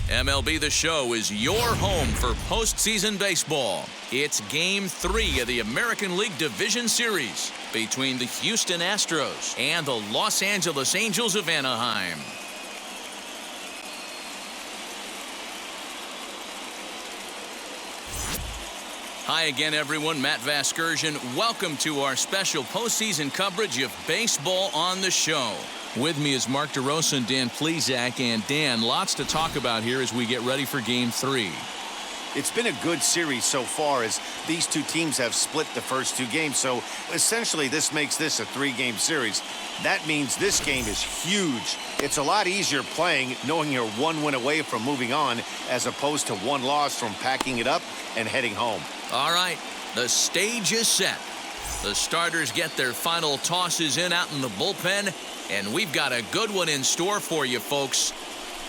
MLB The Show is your home for postseason baseball. It's Game 3 of the American League Division Series between the Houston Astros and the Los Angeles Angels of Anaheim. Hi again, everyone. Matt Vasgersian. Welcome to our special postseason coverage of Baseball on the Show. With me is Mark DeRosa and Dan Plesac. And Dan, lots to talk about here as we get ready for Game 3. It's been a good series so far as these two teams have split the first two games. So essentially this makes this a 3-game series. That means this game is huge. It's a lot easier playing knowing you're 1 win away from moving on as opposed to 1 loss from packing it up and heading home. All right, the stage is set. The starters get their final tosses in out in the bullpen, and we've got a good one in store for you, folks.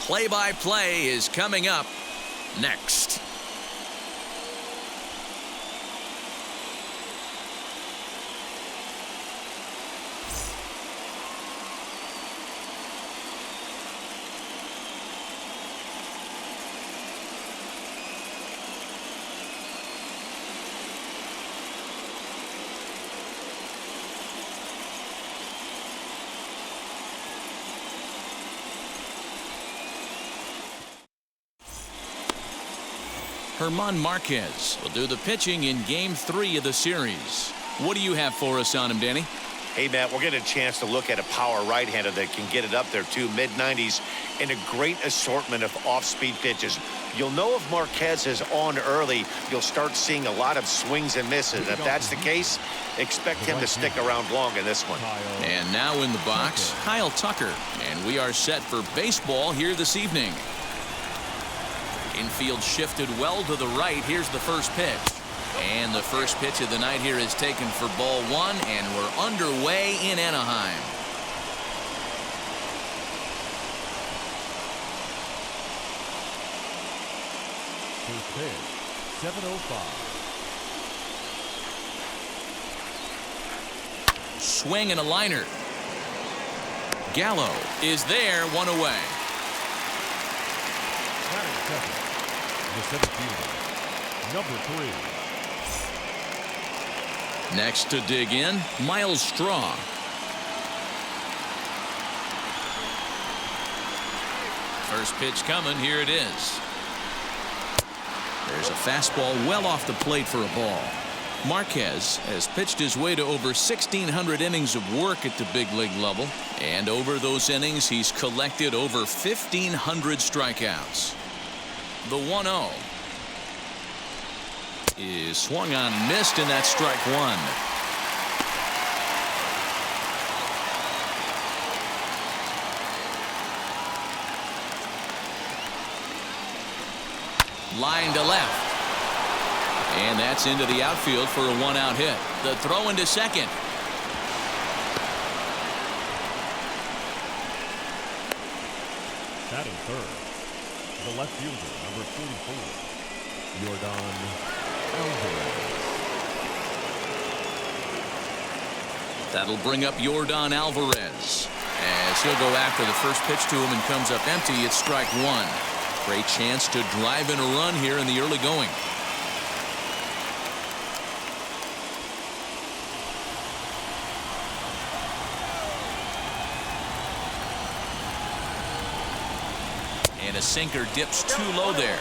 Play-by-play is coming up next. German Marquez will do the pitching in Game 3 of the series. What do you have for us on him, Danny? Hey, Matt, we're getting a chance to look at a power right-hander that can get it up there, too. Mid-90s and a great assortment of off-speed pitches. You'll know if Marquez is on early, you'll start seeing a lot of swings and misses. If that's the case, expect him to stick around long in this one. And now in the box, Kyle Tucker. And we are set for baseball here this evening. Infield shifted well to the right. Here's the first pitch. And the first pitch of the night here is taken for ball 1, and we're underway in Anaheim. First pitch, 7:05. Swing and a liner. Gallo is there, 1 away. Batting second, the center fielder, number 3. Next to dig in, Miles Straw. First pitch coming. Here it is. There's a fastball well off the plate for a ball. Marquez has pitched his way to over 1,600 innings of work at the big league level. And over those innings, he's collected over 1,500 strikeouts. The 1-0 is swung on and missed, and that's strike 1. Line to left. And that's into the outfield for a 1-out hit. The throw into second. Batting third, the left fielder, number 44, Yordan Alvarez. That'll bring up Yordan Alvarez as he'll go after the first pitch to him and comes up empty. It's strike 1. Great chance to drive in a run here in the early going. And a sinker dips too low there.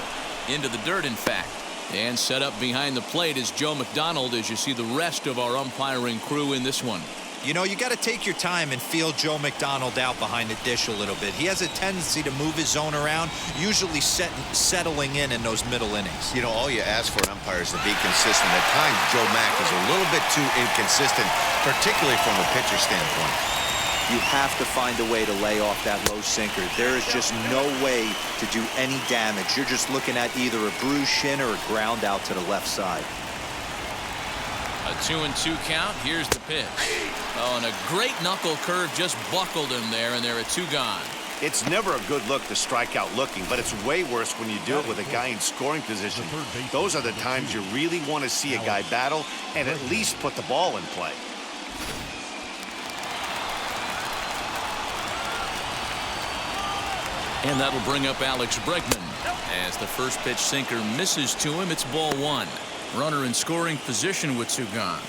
Into the dirt, in fact. And set up behind the plate is Joe McDonald as you see the rest of our umpiring crew in this one. You know, you got to take your time and feel Joe McDonald out behind the dish a little bit. He has a tendency to move his zone around, usually settling in those middle innings. You know, all you ask for an umpire is to be consistent. At times, Joe Mack is a little bit too inconsistent, particularly from a pitcher standpoint. You have to find a way to lay off that low sinker. There is just no way to do any damage. You're just looking at either a bruised shin or a ground out to the left side. A 2-2 count. Here's the pitch. Oh, and a great knuckle curve just buckled him there, and there are 2 gone. It's never a good look to strike out looking, but it's way worse when you do it with a guy in scoring position. Those are the times you really want to see a guy battle and at least put the ball in play. And that'll bring up Alex Bregman. As the first pitch sinker misses to him, it's ball one. Runner in scoring position with two gone.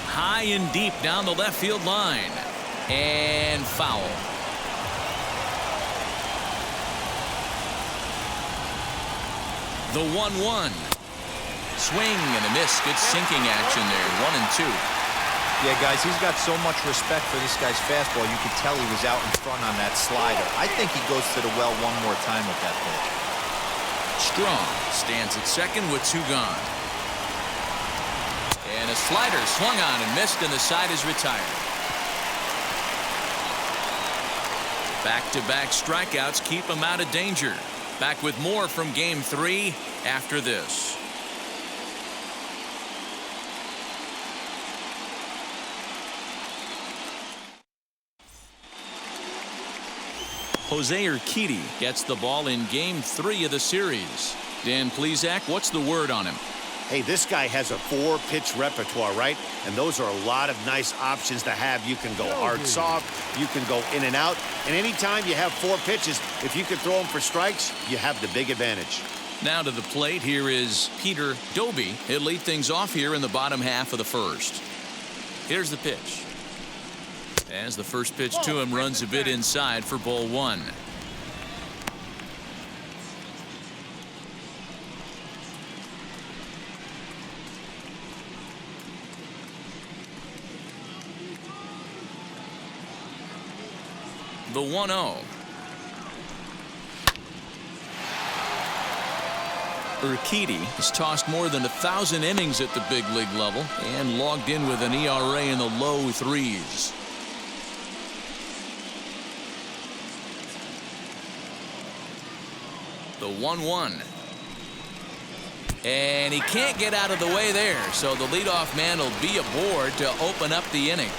High and deep down the left field line. And foul. The 1-1. Swing and a miss. Good sinking action there. 1-2. Yeah, guys, he's got so much respect for this guy's fastball. You could tell he was out in front on that slider. I think he goes to the well one more time with that pitch. Strong stands at second with two gone. And a slider swung on and missed, and the side is retired. Back-to-back strikeouts keep him out of danger. Back with more from Game 3 after this. Jose Urquidy gets the ball in Game 3 of the series. Dan Plesac, what's the word on him? Hey, this guy has a 4-pitch repertoire, right? And those are a lot of nice options to have. You can go hard, soft. You can go in and out. And anytime you have 4 pitches, if you can throw them for strikes, you have the big advantage. Now to the plate, here is Peter Doby. He'll lead things off here in the bottom half of the first. Here's the pitch. As the first pitch to him runs a bit inside for ball one. The 1-0. Urquidy has tossed more than 1,000 innings at the big league level and logged in with an ERA in the low 3s. The 1-1. And he can't get out of the way there, so the leadoff man will be aboard to open up the inning.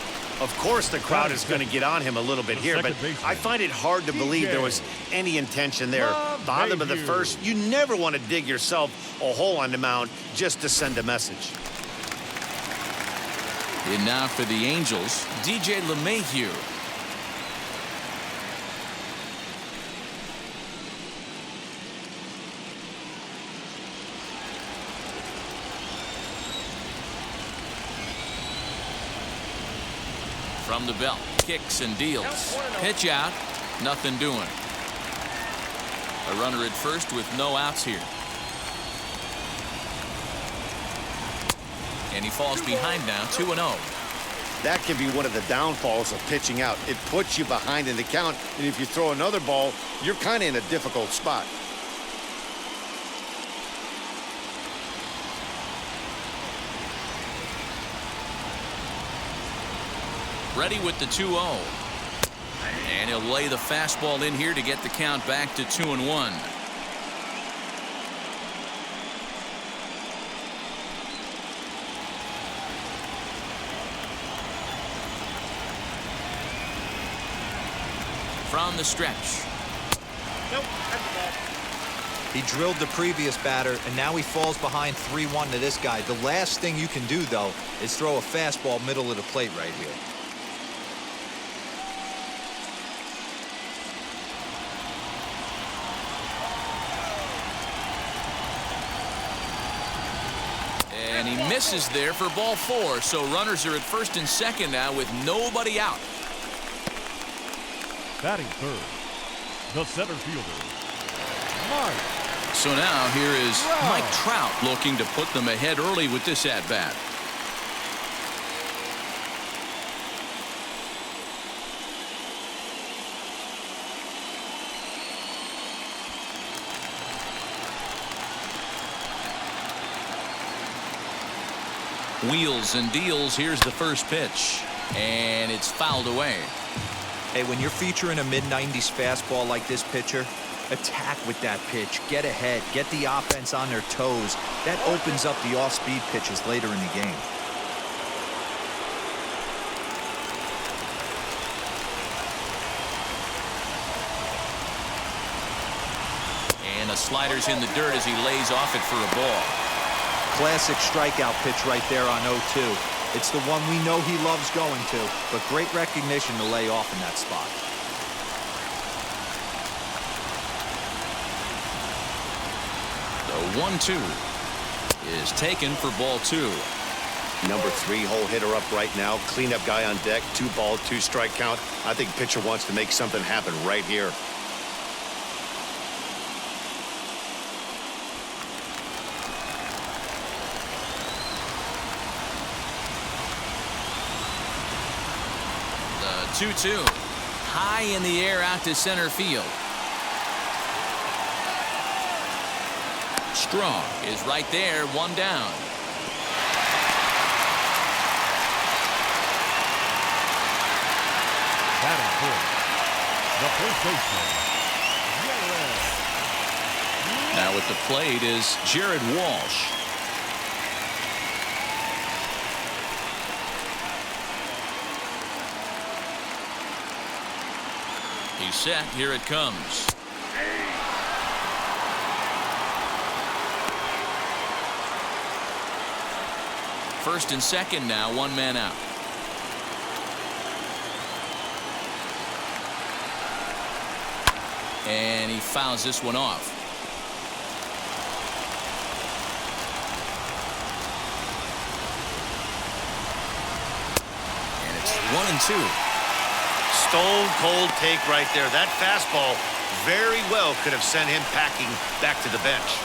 Of course the crowd is going to get on him a little bit here, but I find it hard to believe there was any intention there. Bottom of the first, you never want to dig yourself a hole on the mound just to send a message. And now for the Angels, DJ LeMahieu. From the belt, kicks and deals. Pitch out, nothing doing. A runner at first with no outs here. And he falls behind now, 2-0. That can be one of the downfalls of pitching out. It puts you behind in the count, and if you throw another ball, you're kind of in a difficult spot. Ready with the 2-0. And he'll lay the fastball in here to get the count back to 2-1. From the stretch. Nope. He drilled the previous batter, and now he falls behind 3-1 to this guy. The last thing you can do, though, is throw a fastball middle of the plate right here. And he misses there for ball 4, so runners are at first and second now with nobody out. Batting third, the center fielder, Mike. So now here is Mike Trout looking to put them ahead early with this at-bat. Wheels and deals. Here's the first pitch, and it's fouled away. Hey, when you're featuring a mid-90s fastball like this pitcher, attack with that pitch. Get ahead. Get the offense on their toes. That opens up the off-speed pitches later in the game. And the slider's in the dirt as he lays off it for a ball. Classic strikeout pitch right there on 0-2. It's the one we know he loves going to, but great recognition to lay off in that spot. The 1-2 is taken for ball 2. Number 3 hole hitter up right now. Cleanup guy on deck. 2 ball, 2 strike count. I think pitcher wants to make something happen right here. The 2-2 high in the air out to center field. Strong is right there, 1 down. Batting fourth, the first baseman, Jared. Now at the plate is Jared Walsh. He's set. Here it comes. First and second now, 1 man out. And he fouls this one off. And it's 1-2. Stone cold take right there. That fastball very well could have sent him packing back to the bench.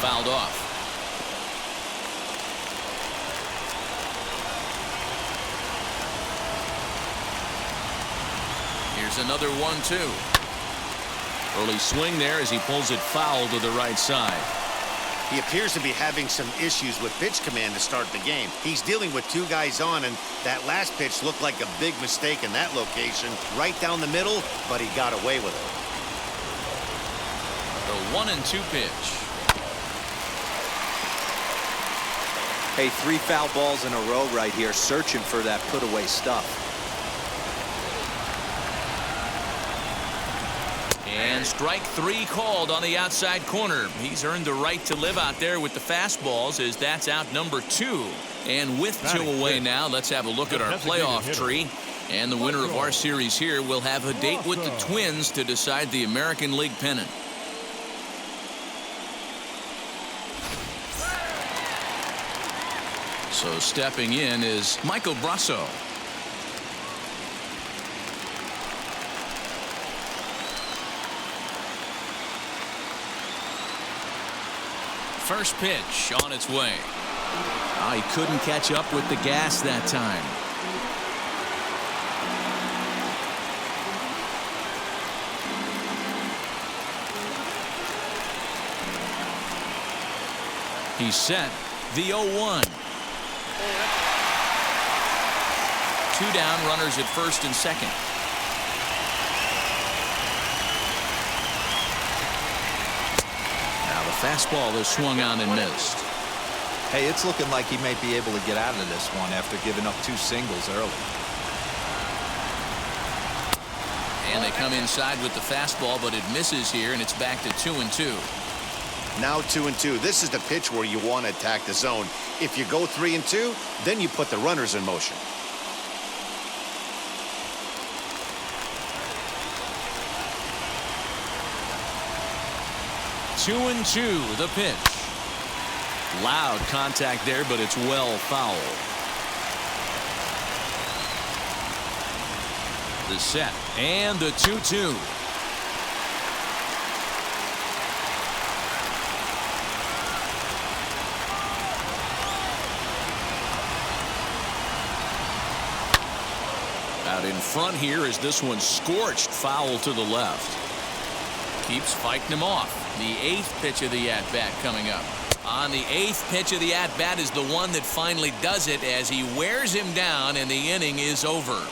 Fouled off. Here's another 1-2. Early swing there as he pulls it foul to the right side. He appears to be having some issues with pitch command to start the game. He's dealing with 2 guys on, and that last pitch looked like a big mistake in that location. Right down the middle, but he got away with it. The 1-2 pitch. Hey, 3 foul balls in a row right here, searching for that put-away stuff. And strike 3 called on the outside corner. He's earned the right to live out there with the fastballs as that's out number 2. And with 2 away now, let's have a look at our playoff tree. And the winner of our series here will have a date with the Twins to decide the American League pennant. So stepping in is Michael Brasso. First pitch on its way. Oh, he couldn't catch up with the gas that time. He's set. The 0-1. 2 down, runners at first and second. Now the fastball is swung on and missed. Hey, it's looking like he may be able to get out of this one after giving up 2 singles early. And they come inside with the fastball, but it misses here, and it's back to 2-2. Now 2-2. This is the pitch where you want to attack the zone. If you go 3-2, then you put the runners in motion. Two and 2, the pitch. Loud contact there, but it's well fouled. The set and the 2-2. Out in front here is this one scorched foul to the left. Keeps fighting him off. The 8th pitch of the at-bat coming up. On the 8th pitch of the at-bat is the one that finally does it as he wears him down and the inning is over.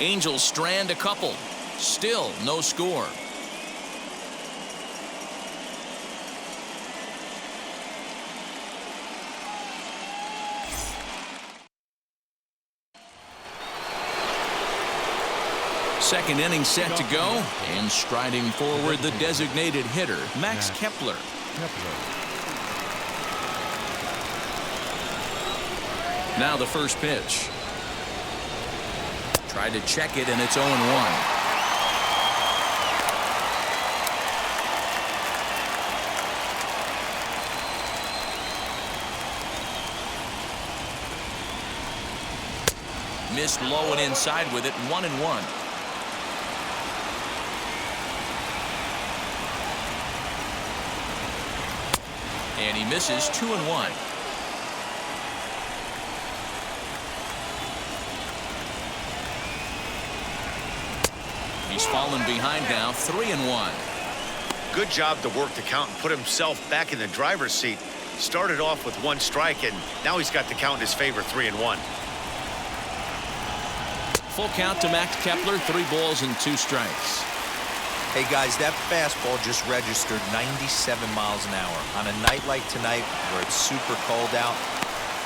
Angels strand a couple. Still no score. Second inning set to go, and striding forward the designated hitter, Max Kepler. Now the first pitch. Tried to check it, and it's 0-1. Missed low and inside with it, 1-1. And he misses, 2-1. He's fallen behind now, 3-1. Good job to work the count and put himself back in the driver's seat. Started off with 1 strike, and now he's got the count in his favor, 3-1. Full count to Max Kepler, 3 balls and 2 strikes. Hey guys, that fastball just registered 97 miles an hour. On a night like tonight where it's super cold out,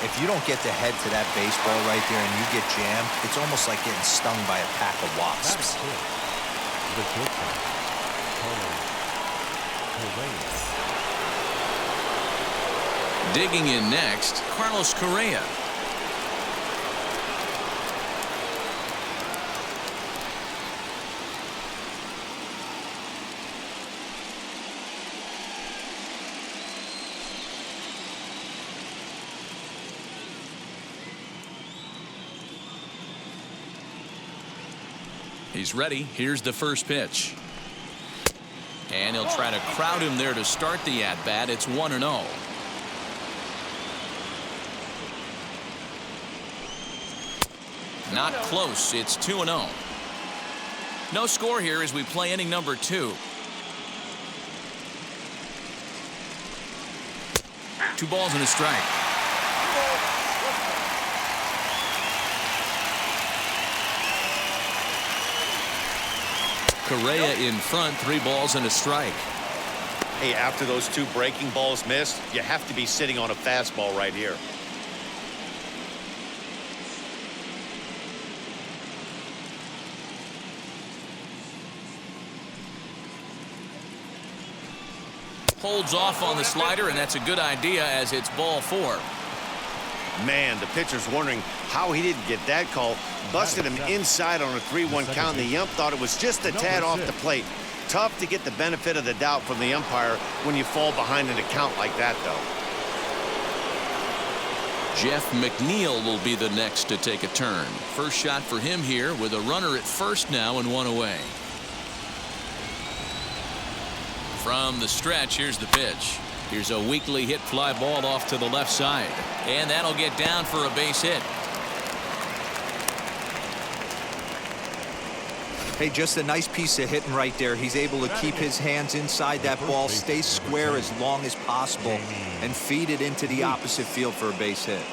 if you don't get the head to that baseball right there and you get jammed, it's almost like getting stung by a pack of wasps. Digging in next, Carlos Correa. He's ready. Here's the first pitch. And he'll try to crowd him there to start the at-bat. It's 1-0. Not close. It's 2-0. No score here as we play inning number 2. 2 balls and a strike. Correa in front, 3 balls and a strike. Hey, after those 2 breaking balls missed, you have to be sitting on a fastball right here. Holds off on the slider, and that's a good idea as it's ball 4. Man, the pitcher's wondering how he didn't get that call. Busted him inside on a 3-1 count, and the ump thought it was just a tad off the plate. Tough to get the benefit of the doubt from the umpire when you fall behind in a count like that, though. Jeff McNeil will be the next to take a turn. First shot for him here with a runner at first now and 1 away. From the stretch, here's the pitch. Here's a weakly hit fly ball off to the left side. And that'll get down for a base hit. Hey, just a nice piece of hitting right there. He's able to keep his hands inside that ball, stay square as long as possible, and feed it into the opposite field for a base hit.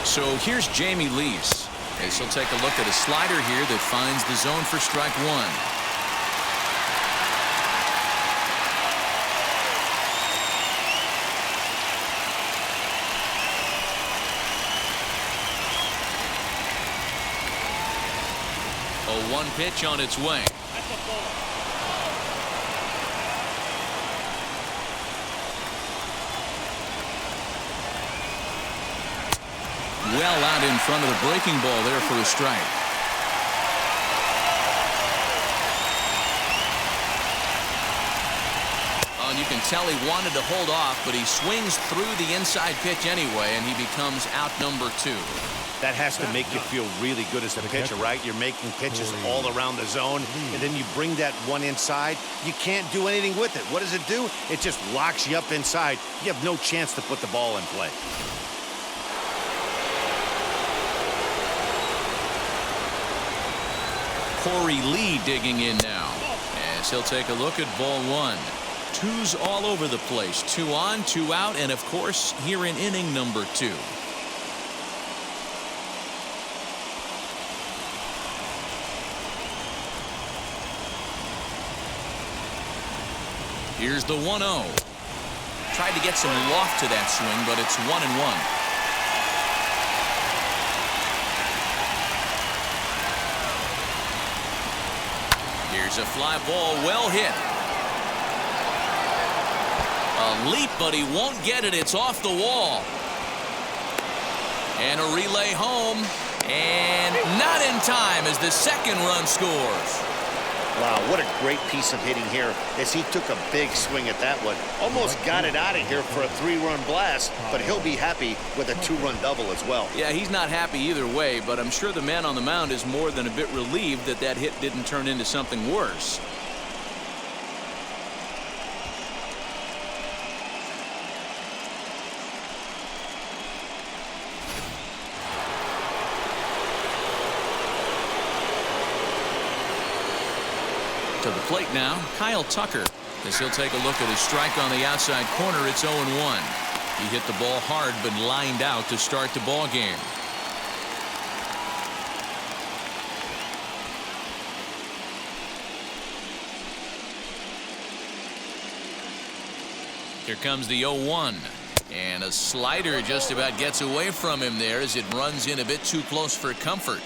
So here's Jamie Lease. As he'll take a look at a slider here that finds the zone for strike 1. A 1 pitch on its way. Well out in front of the breaking ball there for a strike. Oh, and you can tell he wanted to hold off, but he swings through the inside pitch anyway, and he becomes out number 2. That has to make you feel really good as a pitcher, right? You're making pitches all around the zone, and then you bring that one inside. You can't do anything with it. What does it do? It just locks you up inside. You have no chance to put the ball in play. Corey Lee digging in now as he'll take a look at ball 1. 2's all over the place. 2 on, 2 out, and of course here in inning number 2. Here's the 1-0. Tried to get some loft to that swing, but it's 1-1. Here's a fly ball, well hit. A leap, but he won't get it. It's off the wall. And a relay home. And not in time as the second run scores. Wow, what a great piece of hitting here as he took a big swing at that one. Almost got it out of here for a 3-run blast, but he'll be happy with a 2-run double as well. Yeah, he's not happy either way, but I'm sure the man on the mound is more than a bit relieved that that hit didn't turn into something worse. To the plate now, Kyle Tucker, as he'll take a look at his strike on the outside corner. It's 0-1. He hit the ball hard but lined out to start the ball game. Here comes the 0-1. And a slider just about gets away from him there as it runs in a bit too close for comfort.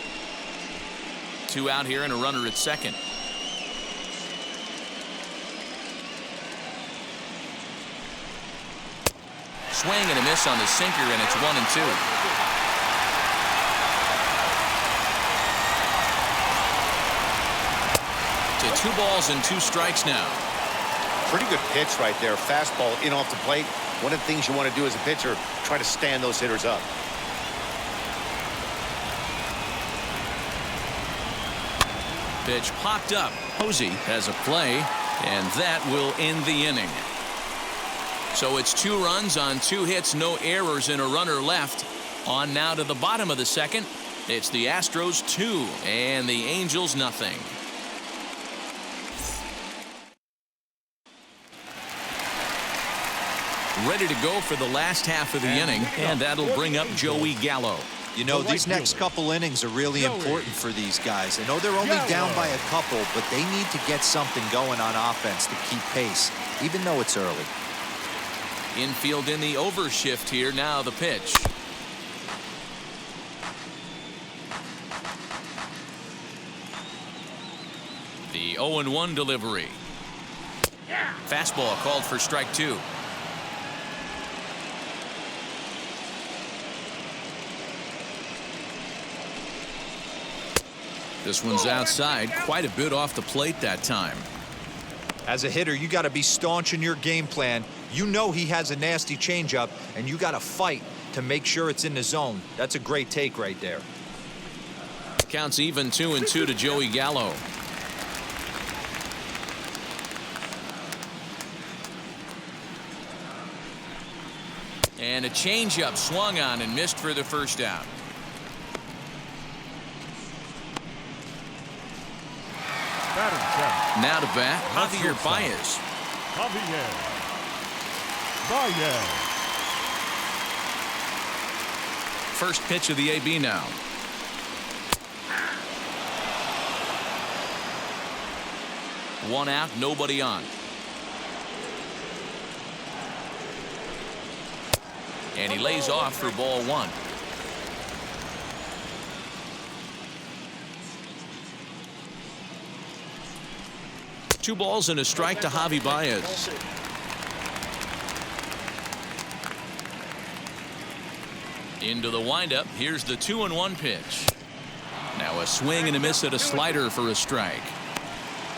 2 out here and a runner at second. Swing and a miss on the sinker, and it's 1-2. To 2 balls and 2 strikes now. Pretty good pitch right there. Fastball in off the plate. One of the things you want to do as a pitcher, try to stand those hitters up. Pitch popped up. Posey has a play, and that will end the inning. So it's 2 runs on 2 hits, no errors, and a runner left. On now to the bottom of the second. It's the Astros 2 and the Angels nothing. Ready to go for the last half of the inning, and that'll bring up Joey Gallo. You know, these next couple innings are really important for these guys. I know they're only down by a couple, but they need to get something going on offense to keep pace, even though it's early. Infield in the overshift here. Now the pitch. The 0-1 delivery. Fastball called for strike 2. This one's outside, quite a bit off the plate that time. As a hitter, you got to be staunch in your game plan. You know he has a nasty changeup, and you got to fight to make sure it's in the zone. That's a great take right there. Counts even 2-2 to Joey Gallo. And a changeup swung on and missed for the first out. Now to bat, Javier Baez. First pitch of the AB now. One out, nobody on. And he lays off for ball 1. Two balls and a strike to Javi Baez. Into the windup. Here's the 2-1 pitch. Now a swing and a miss at a slider for a strike.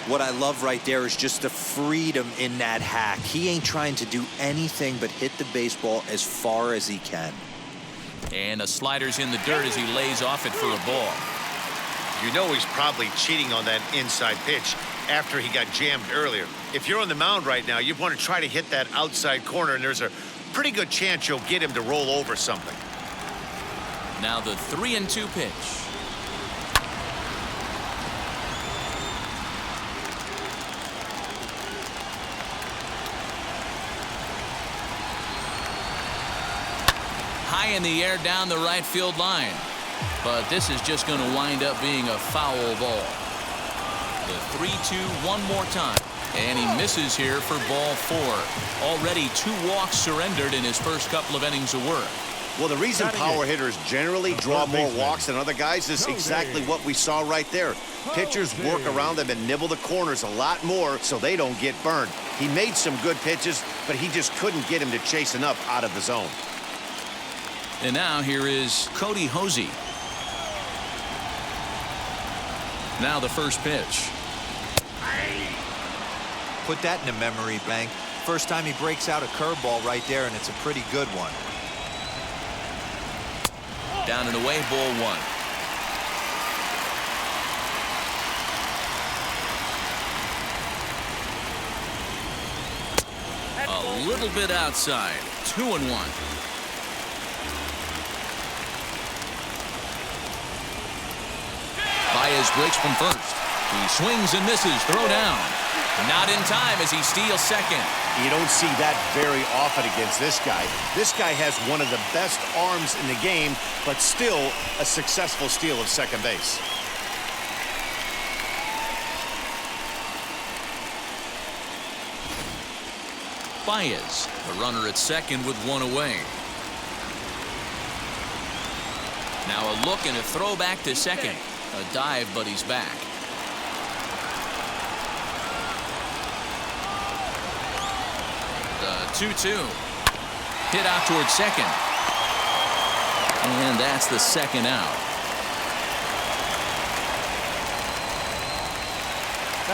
What I love right there is just the freedom in that hack. He ain't trying to do anything but hit the baseball as far as he can. And a slider's in the dirt as he lays off it for a ball. You know he's probably cheating on that inside pitch after he got jammed earlier. If you're on the mound right now, you want to try to hit that outside corner, and there's a pretty good chance you'll get him to roll over something. Now the 3-2 pitch. High in the air down the right field line. But this is just going to wind up being a foul ball. The 3-2 one more time. And he misses here for ball 4. Already 2 walks surrendered in his first couple of innings of work. Well, the reason power hitters generally draw more walks than other guys is exactly what we saw right there. Pitchers work around them and nibble the corners a lot more so they don't get burned. He made some good pitches, but he just couldn't get him to chase enough out of the zone. And now here is Cody Hosey. Now the first pitch. Put that in the memory bank. First time he breaks out a curveball right there, and it's a pretty good one. Down and away, ball 1. A little bit outside. 2-1. Baez breaks from first. He swings and misses. Throw down. Not in time as he steals second. You don't see that very often against this guy. This guy has one of the best arms in the game, but still a successful steal of second base. Baez, the runner at second with 1 away. Now a look and a throw back to second. A dive, but he's back. The 2-2. Hit out towards second. And that's the second out.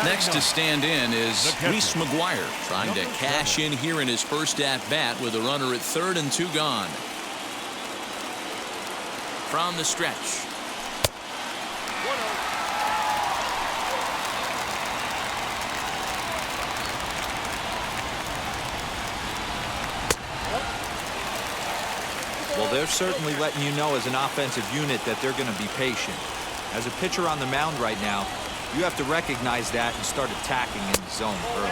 Next to stand in is Reese McGuire, trying to cash in here in his first at-bat with a runner at third and 2 gone. From the stretch. Well, they're certainly letting you know as an offensive unit that they're going to be patient. As a pitcher on the mound right now, you have to recognize that and start attacking in the zone early.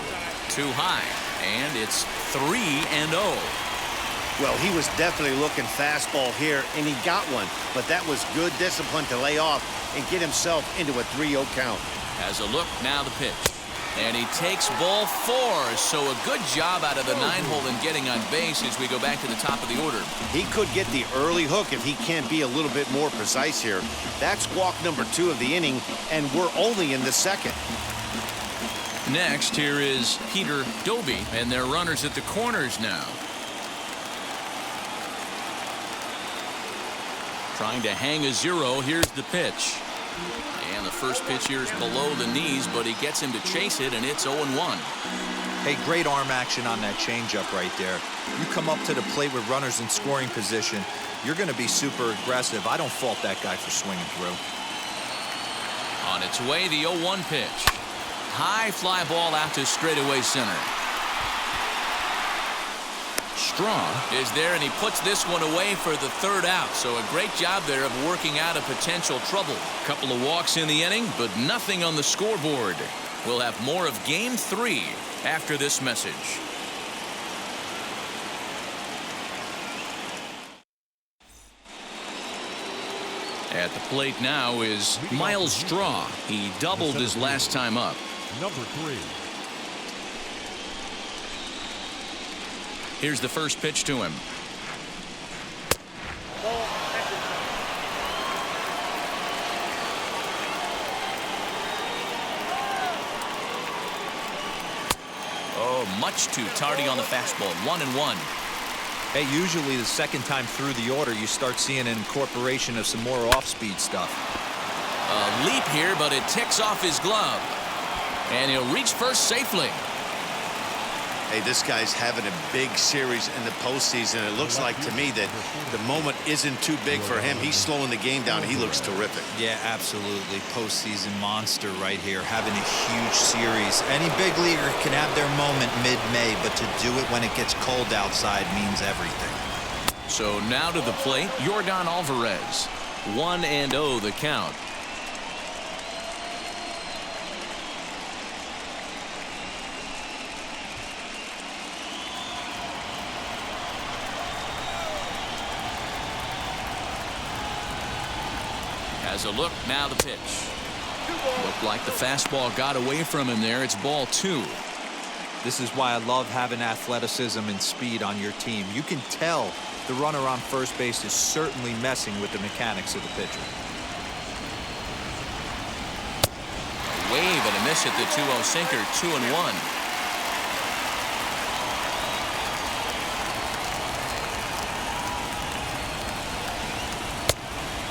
Too high, and it's 3-0. Well, he was definitely looking fastball here, and he got one. But that was good discipline to lay off and get himself into a 3-0 count. Has a look, now the pitch. And he takes ball 4. So a good job out of the 9-hole in getting on base as we go back to the top of the order. He could get the early hook if he can't be a little bit more precise here. That's walk number 2 of the inning, and we're only in the second. Next, here is Peter Doby, and their runners at the corners now. Trying to hang a 0. Here's the pitch. And the first pitch here is below the knees, but he gets him to chase it, and it's 0-1. Hey, great arm action on that changeup right there. You come up to the plate with runners in scoring position, you're going to be super aggressive. I don't fault that guy for swinging through. On its way, the 0-1 pitch. High fly ball out to straightaway center. Strong is there, and he puts this one away for the 3rd out. So a great job there of working out a potential trouble. Couple of walks in the inning, but nothing on the scoreboard. We'll have more of Game 3 after this message. At the plate now is Miles Straw. He doubled his last time up. Number 3. Here's the first pitch to him. Oh, much too tardy on the fastball. 1-1. Hey, usually the second time through the order, you start seeing an incorporation of some more off-speed stuff. A leap here, but it ticks off his glove. And he'll reach first safely. Hey, this guy's having a big series in the postseason. It looks like to me that the moment isn't too big for him. He's slowing the game down. He looks terrific. Yeah, absolutely. Postseason monster right here, having a huge series. Any big leaguer can have their moment mid-May, but to do it when it gets cold outside means everything. So now to the plate, Yordan Alvarez. 1-0 the count. Has a look, now the pitch. Looked like the fastball got away from him there. It's ball 2. This is why I love having athleticism and speed on your team. You can tell the runner on first base is certainly messing with the mechanics of the pitcher. A wave and a miss at the 2-0 sinker, 2-1.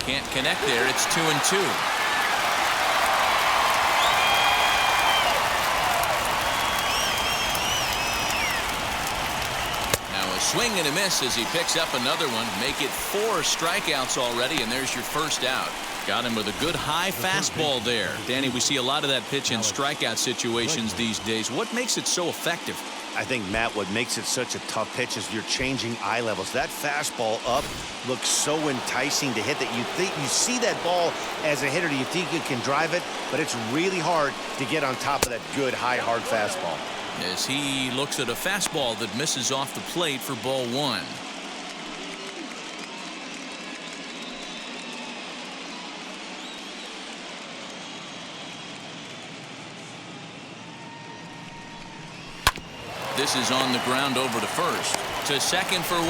Can't connect there. It's 2-2. Now a swing and a miss as he picks up another one. Make it 4 strikeouts already, and there's your first out. Got him with a good high fastball there. Danny, we see a lot of that pitch in strikeout situations these days. What makes it so effective? I think, Matt, what makes it such a tough pitch is you're changing eye levels. That fastball up looks so enticing to hit that you think you see that ball as a hitter. You think you can drive it, but it's really hard to get on top of that good, high, hard fastball. As he looks at a fastball that misses off the plate for ball 1. This is on the ground over to first. To second for 1.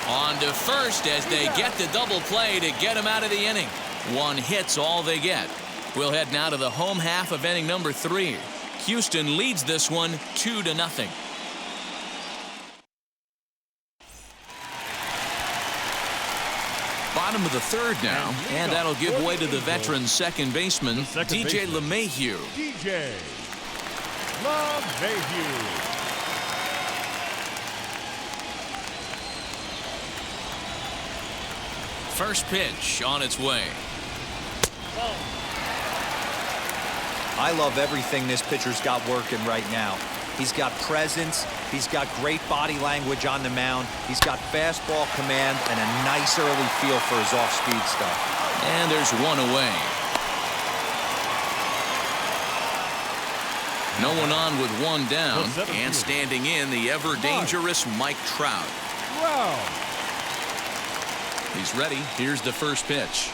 On to first as they get the double play to get him out of the inning. 1 hit's all they get. We'll head now to the home half of inning number 3. Houston leads this one 2-0. Bottom of the 3rd now, and that'll give way to the veteran second baseman, DJ LeMahieu. DJ LeMahieu. First pitch on its way. I love everything this pitcher's got working right now. He's got presence. He's got great body language on the mound. He's got fastball command and a nice early feel for his off-speed stuff. And there's 1 away. No one on with 1 down. And standing in, the ever-dangerous Mike Trout. Wow. He's ready. Here's the first pitch.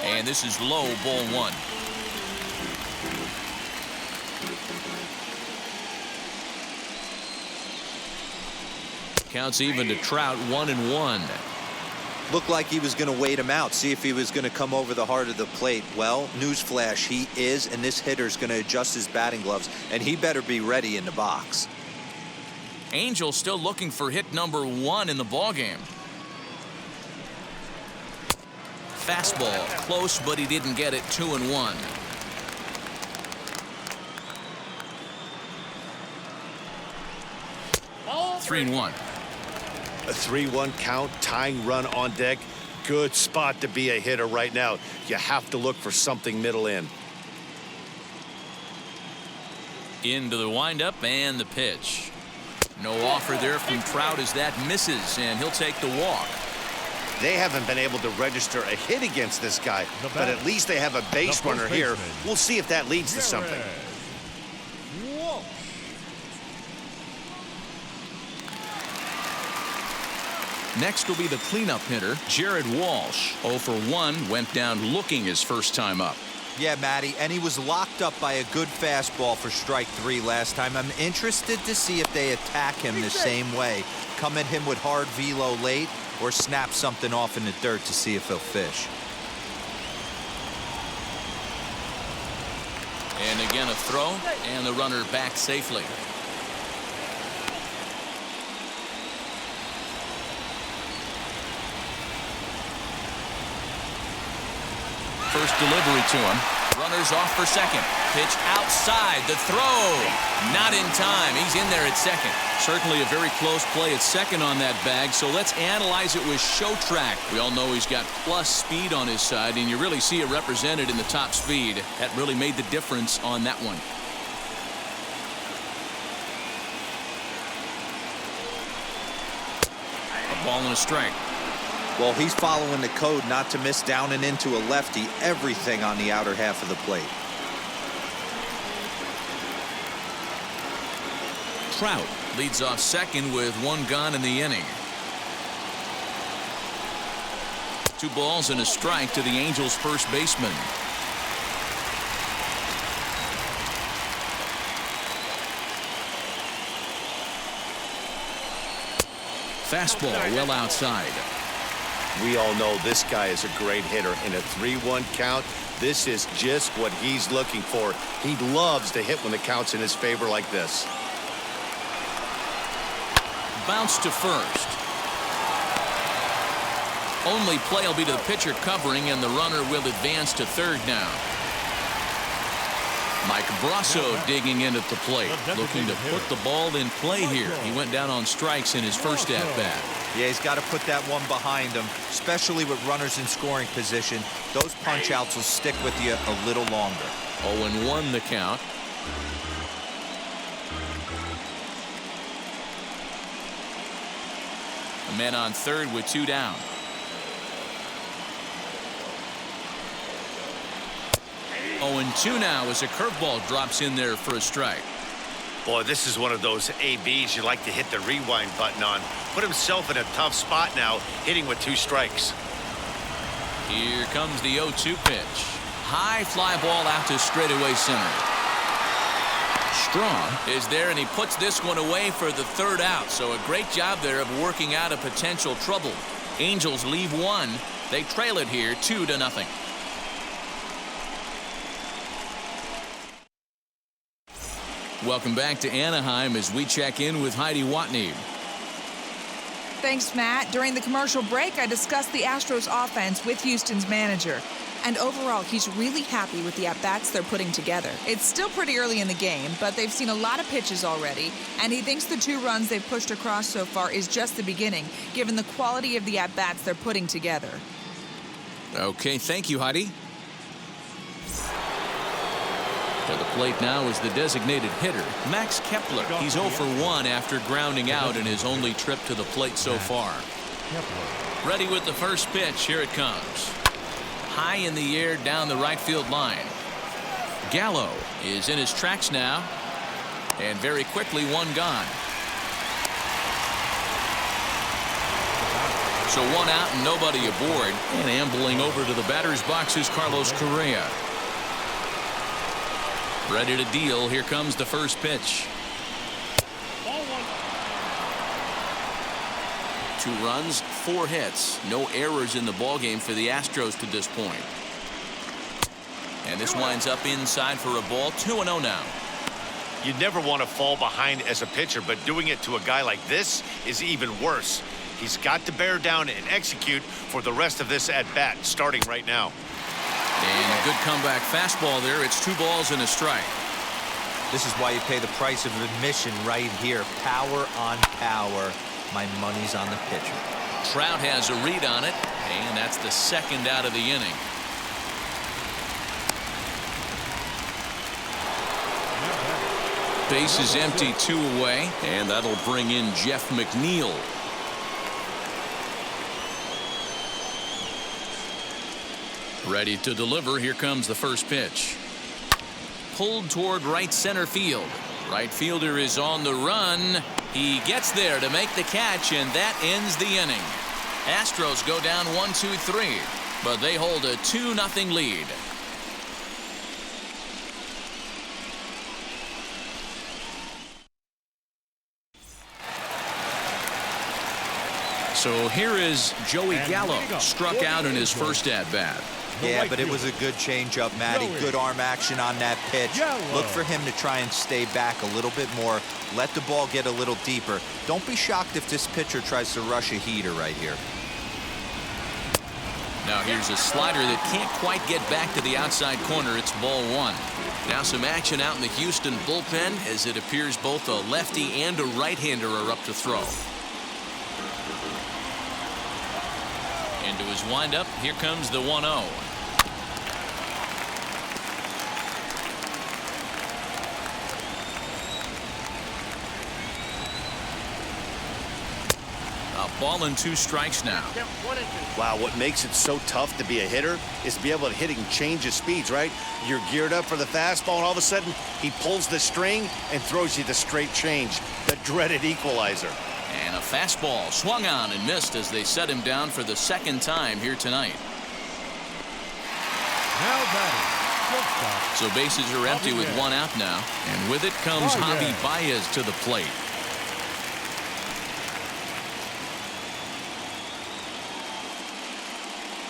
And this is low, ball 1. Counts even to Trout, 1-1. Looked like he was going to wait him out, see if he was going to come over the heart of the plate. Well, newsflash, he is, and this hitter's going to adjust his batting gloves, and he better be ready in the box. Angel still looking for hit number 1 in the ballgame. Fastball close, but he didn't get it. 2-1. Ball 3-1. A 3-1 count, tying run on deck. Good spot to be a hitter right now. You have to look for something middle in. Into the windup and the pitch. No offer there from Trout as that misses, and he'll take the walk. They haven't been able to register a hit against this guy, but at least they have a base runner here. We'll see if that leads to something. Next will be the cleanup hitter, Jared Walsh. 0 for 1, went down looking his first time up. Yeah, Matty, and he was locked up by a good fastball for strike 3 last time. I'm interested to see if they attack him the same way. Come at him with hard velo late or snap something off in the dirt to see if he'll fish. And again a throw, and the runner back safely. First delivery to him. Runners off for second. Pitch outside. The throw. Not in time. He's in there at second. Certainly a very close play at second on that bag. So let's analyze it with show track. We all know he's got plus speed on his side, and you really see it represented in the top speed. That really made the difference on that one. A ball and a strike. Well, he's following the code not to miss down and into a lefty. Everything on the outer half of the plate. Trout leads off second with 1 gone in the inning. 2 balls and a strike to the Angels' first baseman. Fastball well outside. We all know this guy is a great hitter. In a 3-1 count, this is just what he's looking for. He loves to hit when the count's in his favor like this. Bounce to first. Only play will be to the pitcher covering, and the runner will advance to third now. Mike Brasso digging in at the plate, looking to put the ball in play here. He went down on strikes in his first at-bat. Yeah, he's got to put that one behind him, especially with runners in scoring position. Those punch-outs will stick with you a little longer. 0-1 the count. A man on third with 2 down. 0-2 now as a curveball drops in there for a strike. Boy, this is one of those ABs you like to hit the rewind button on. Put himself in a tough spot now, hitting with 2 strikes. Here comes the 0-2 pitch. High fly ball out to straightaway center. Strong is there, and he puts this one away for the 3rd out. So a great job there of working out a potential trouble. Angels leave 1. They trail it here 2-0. Welcome back to Anaheim as we check in with Heidi Watney. Thanks, Matt. During the commercial break, I discussed the Astros offense with Houston's manager. And overall, he's really happy with the at-bats they're putting together. It's still pretty early in the game, but they've seen a lot of pitches already, and he thinks the 2 runs they've pushed across so far is just the beginning, given the quality of the at-bats they're putting together. Okay, thank you, Heidi. To the plate now is the designated hitter, Max Kepler. He's 0 for 1 after grounding out in his only trip to the plate so far. Ready with the first pitch. Here it comes. High in the air down the right field line. Gallo is in his tracks now. And very quickly, 1 gone. So 1 out and nobody aboard. And ambling over to the batter's box is Carlos Correa. Ready to deal. Here comes the first pitch. 2 runs, 4 hits. No errors in the ballgame for the Astros to this point. And this winds up inside for a ball. 2-0 now. You never want to fall behind as a pitcher, but doing it to a guy like this is even worse. He's got to bear down and execute for the rest of this at-bat, starting right now. And a good comeback fastball there. It's 2 balls and a strike. This is why you pay the price of admission right here. Power on power. My money's on the pitcher. Trout has a read on it, and that's the 2nd out of the inning. Base is empty, 2 away, and that'll bring in Jeff McNeil. Ready to deliver. Here comes the first pitch. Pulled toward right center field. Right fielder is on the run. He gets there to make the catch, and that ends the inning. Astros go down 1-2-3, but they hold a 2-0 lead. So here is Joey Gallo, struck out in his first at-bat. Yeah, but it was a good changeup, Matty. Good arm action on that pitch. Look for him to try and stay back a little bit more. Let the ball get a little deeper. Don't be shocked if this pitcher tries to rush a heater right here. Now here's a slider that can't quite get back to the outside corner. It's ball 1. Now some action out in the Houston bullpen as it appears both a lefty and a right-hander are up to throw. Into his windup. Here comes the 1-0. A ball and 2 strikes now. Wow, what makes it so tough to be a hitter is to be able to hitting change of speeds, right? You're geared up for the fastball, and all of a sudden he pulls the string and throws you the straight change, the dreaded equalizer. And a fastball swung on and missed as they set him down for the 2nd time here tonight. Now batting. So bases are empty with 1 out now. And with it comes Javi Baez to the plate.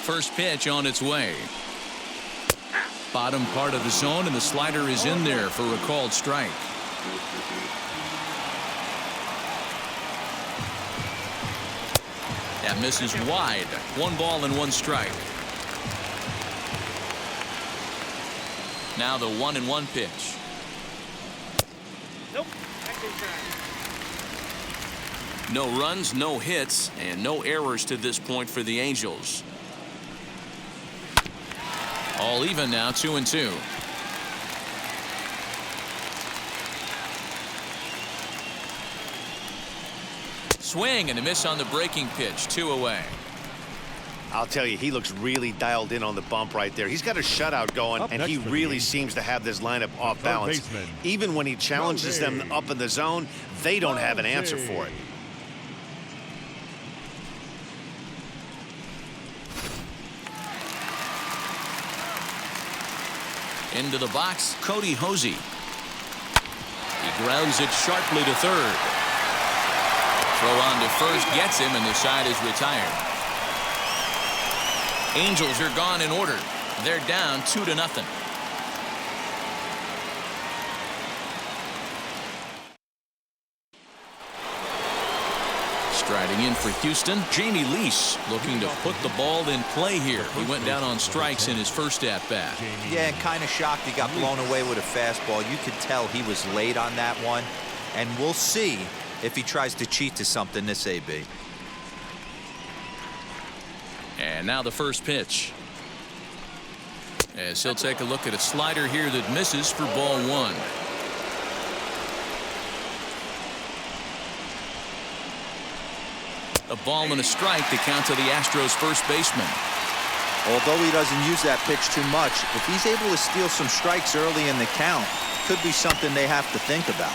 First pitch on its way. Bottom part of the zone, and the slider is in there for a called strike. That misses wide. 1 ball and 1 strike. Now the 1-1 pitch. Nope. No runs, no hits, and no errors to this point for the Angels. All even now, 2-2. Swing and a miss on the breaking pitch. 2 away. I'll tell you, he looks really dialed in on the bump right there. He's got a shutout going, and he really seems to have this lineup off balance. Even when he challenges them up in the zone, they don't have an answer for it. Into the box, Cody Hosey. He grounds it sharply to third. Throw on to first gets him, and the side is retired. Angels are gone in order. They're down 2-0. Striding in for Houston, Jamie Lease looking to put the ball in play here. He went down on strikes in his first at-bat. Yeah, kind of shocked he got blown away with a fastball. You could tell he was late on that one. And we'll see if he tries to cheat to something this AB. And now the first pitch. As he'll take a look at a slider here that misses for ball 1. A ball and a strike to count to the Astros first baseman. Although he doesn't use that pitch too much, if he's able to steal some strikes early in the count, could be something they have to think about.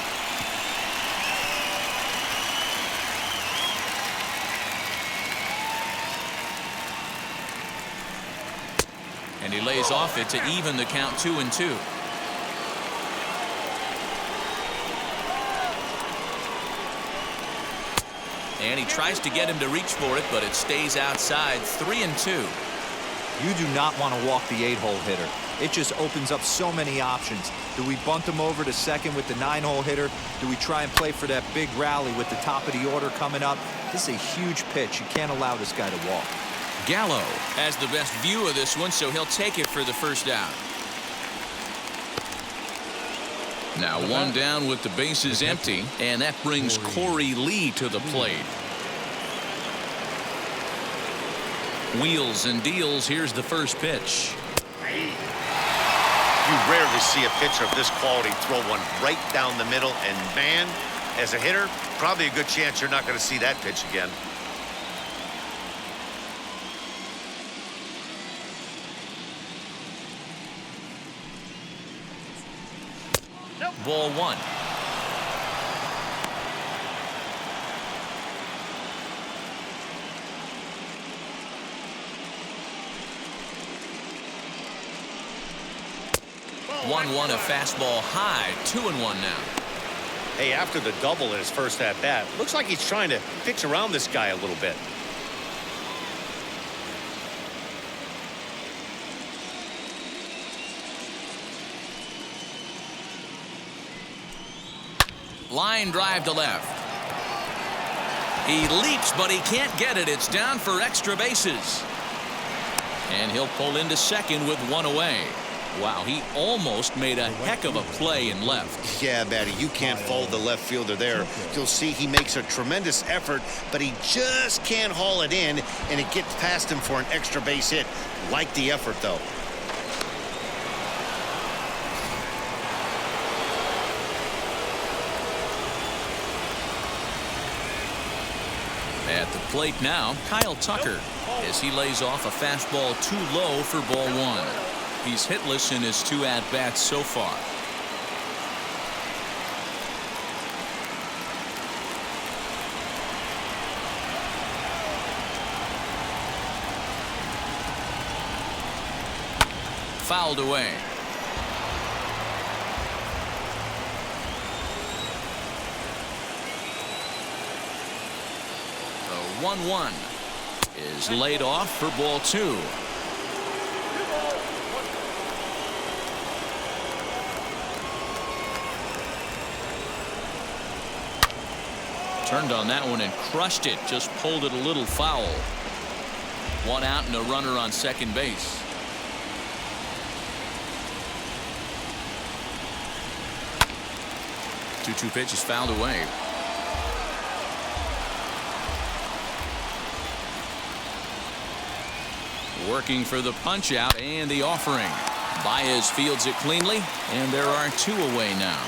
And he lays off it to even the count 2-2. And he tries to get him to reach for it, but it stays outside. 3-2. You do not want to walk the 8-hole hitter. It just opens up so many options. Do we bunt him over to second with the 9-hole hitter? Do we try and play for that big rally with the top of the order coming up? This is a huge pitch. You can't allow this guy to walk. Gallo has the best view of this one, so he'll take it for the first out. Now 1 down with the bases empty, and that brings Corey Lee to the plate. Wheels and deals. Here's the first pitch. You rarely see a pitcher of this quality throw one right down the middle, and man, as a hitter, probably a good chance you're not going to see that pitch again. Ball 1. A fastball high. 2-1 now. Hey, after the double in his first at bat, looks like he's trying to pitch around this guy a little bit. Line drive to left. He leaps, but he can't get it. It's down for extra bases. And he'll pull into second with 1 away. Wow, he almost made a heck of a play in left. Yeah, Matty, you can't fault the left fielder there. You'll see he makes a tremendous effort, but he just can't haul it in, and it gets past him for an extra base hit. Like the effort, though. At the plate now, Kyle Tucker, as he lays off a fastball too low for ball 1. He's hitless in his 2 at-bats so far. Fouled away. The 1-1. is laid off for ball 2. Turned on that one and crushed it. Just pulled it a little foul. 1 out and a runner on second base. Two pitch is fouled away. Working for the punch out and the offering. Baez fields it cleanly, and there are 2 away now.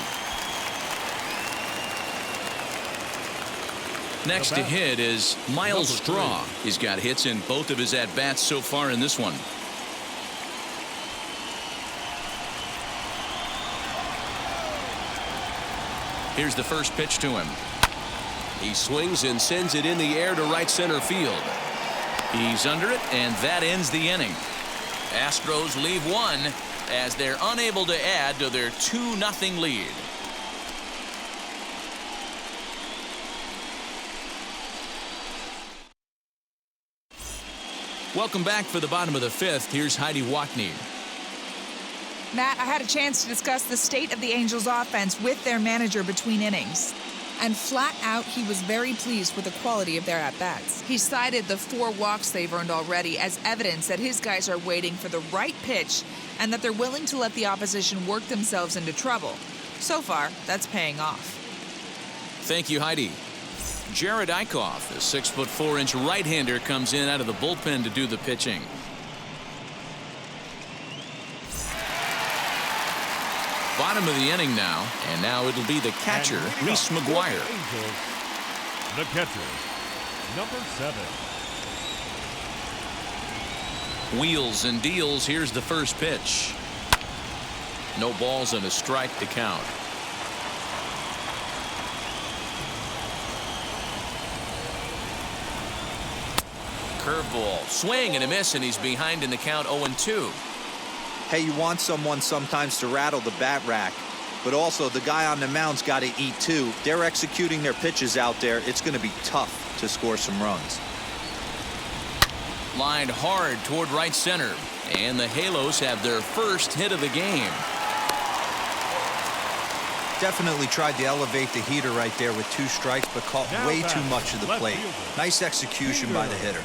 Next to hit is Miles Straw. He's got hits in both of his at-bats so far in this one. Here's the first pitch to him. He swings and sends it in the air to right center field. He's under it, and that ends the inning. Astros leave 1 as they're unable to add to their 2-0 lead. Welcome back for the bottom of the 5th. Here's Heidi Watney. Matt, I had a chance to discuss the state of the Angels offense with their manager between innings. And flat out, he was very pleased with the quality of their at-bats. He cited the 4 walks they've earned already as evidence that his guys are waiting for the right pitch and that they're willing to let the opposition work themselves into trouble. So far, that's paying off. Thank you, Heidi. Jared Eichhoff, the 6'4" right-hander, comes in out of the bullpen to do the pitching. Bottom of the inning now, and now it'll be the catcher, Reese McGuire. The catcher, number 7. Wheels and deals. Here's the first pitch. No balls and a strike to count. Curveball, swing and a miss, and he's behind in the count 0-2. Hey, you want someone sometimes to rattle the bat rack, but also the guy on the mound's got to eat too. They're executing their pitches out there. It's going to be tough to score some runs. Lined hard toward right center, and the Halos have their first hit of the game. Definitely tried to elevate the heater right there with 2 strikes, but caught way too much of the plate. Nice execution by the hitter.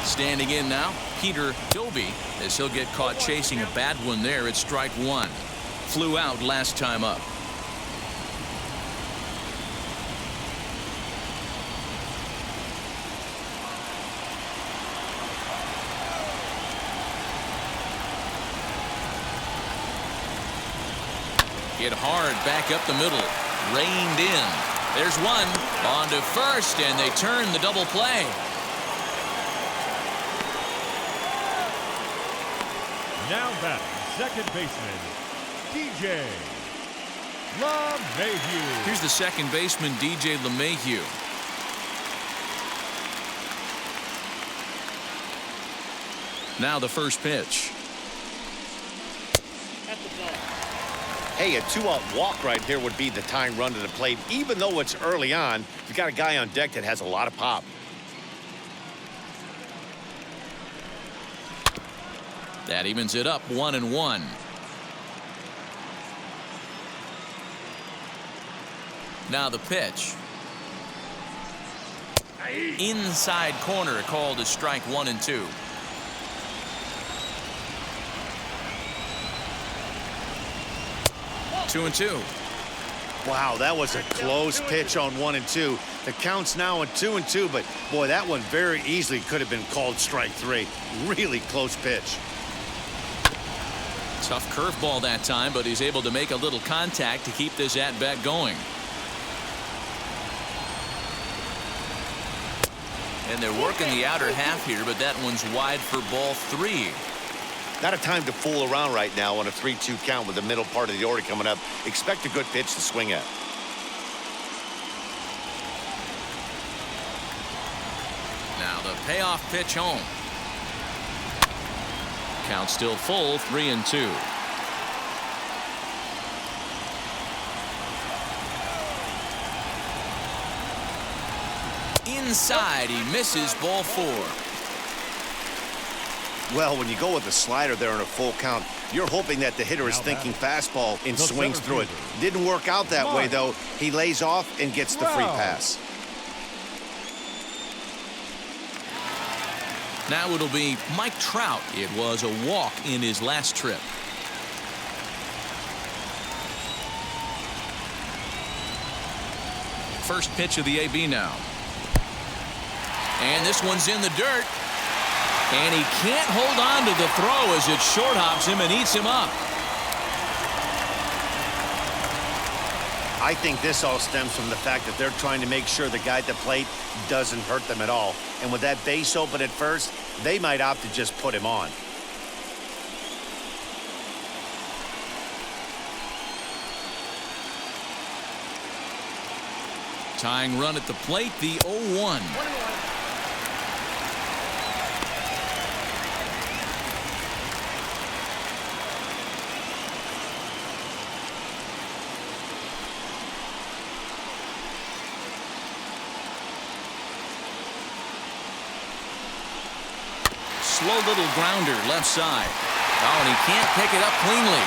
Standing in now, Peter Doby, as he'll get caught chasing a bad one there at strike 1. Flew out last time up. Hit hard back up the middle. Reined in. There's one. On to first, and they turn the double play. Now batting, second baseman, DJ LeMahieu. Here's the second baseman, DJ LeMahieu. Now the first pitch. Hey, a 2-out walk right here would be the tying run to the plate. Even though it's early on, you've got a guy on deck that has a lot of pop. That evens it up 1-1. Now the pitch. Inside corner, called a strike 1-2. Two and two. Wow, that was a close pitch on 1-2. The count's now at 2-2, but boy, that one very easily could have been called strike 3. Really close pitch. Tough curveball that time, but he's able to make a little contact to keep this at-bat going. And they're working the outer half here, but that one's wide for ball 3. Not a time to fool around right now on a 3-2 count with the middle part of the order coming up. Expect a good pitch to swing at. Now the payoff pitch home. Count still full, 3-2. Inside, he misses, ball 4. Well, when you go with a slider there in a full count, you're hoping that the hitter is thinking fastball and swings through it. Didn't work out that way, though. He lays off and gets the free pass. Now it'll be Mike Trout. It was a walk in his last trip. First pitch of the AB now. And this one's in the dirt. And he can't hold on to the throw as it short hops him and eats him up. I think this all stems from the fact that they're trying to make sure the guy at the plate doesn't hurt them at all. And with that base open at first, they might opt to just put him on. Tying run at the plate, the 0-1. Slow little grounder left side. Oh, and he can't pick it up cleanly.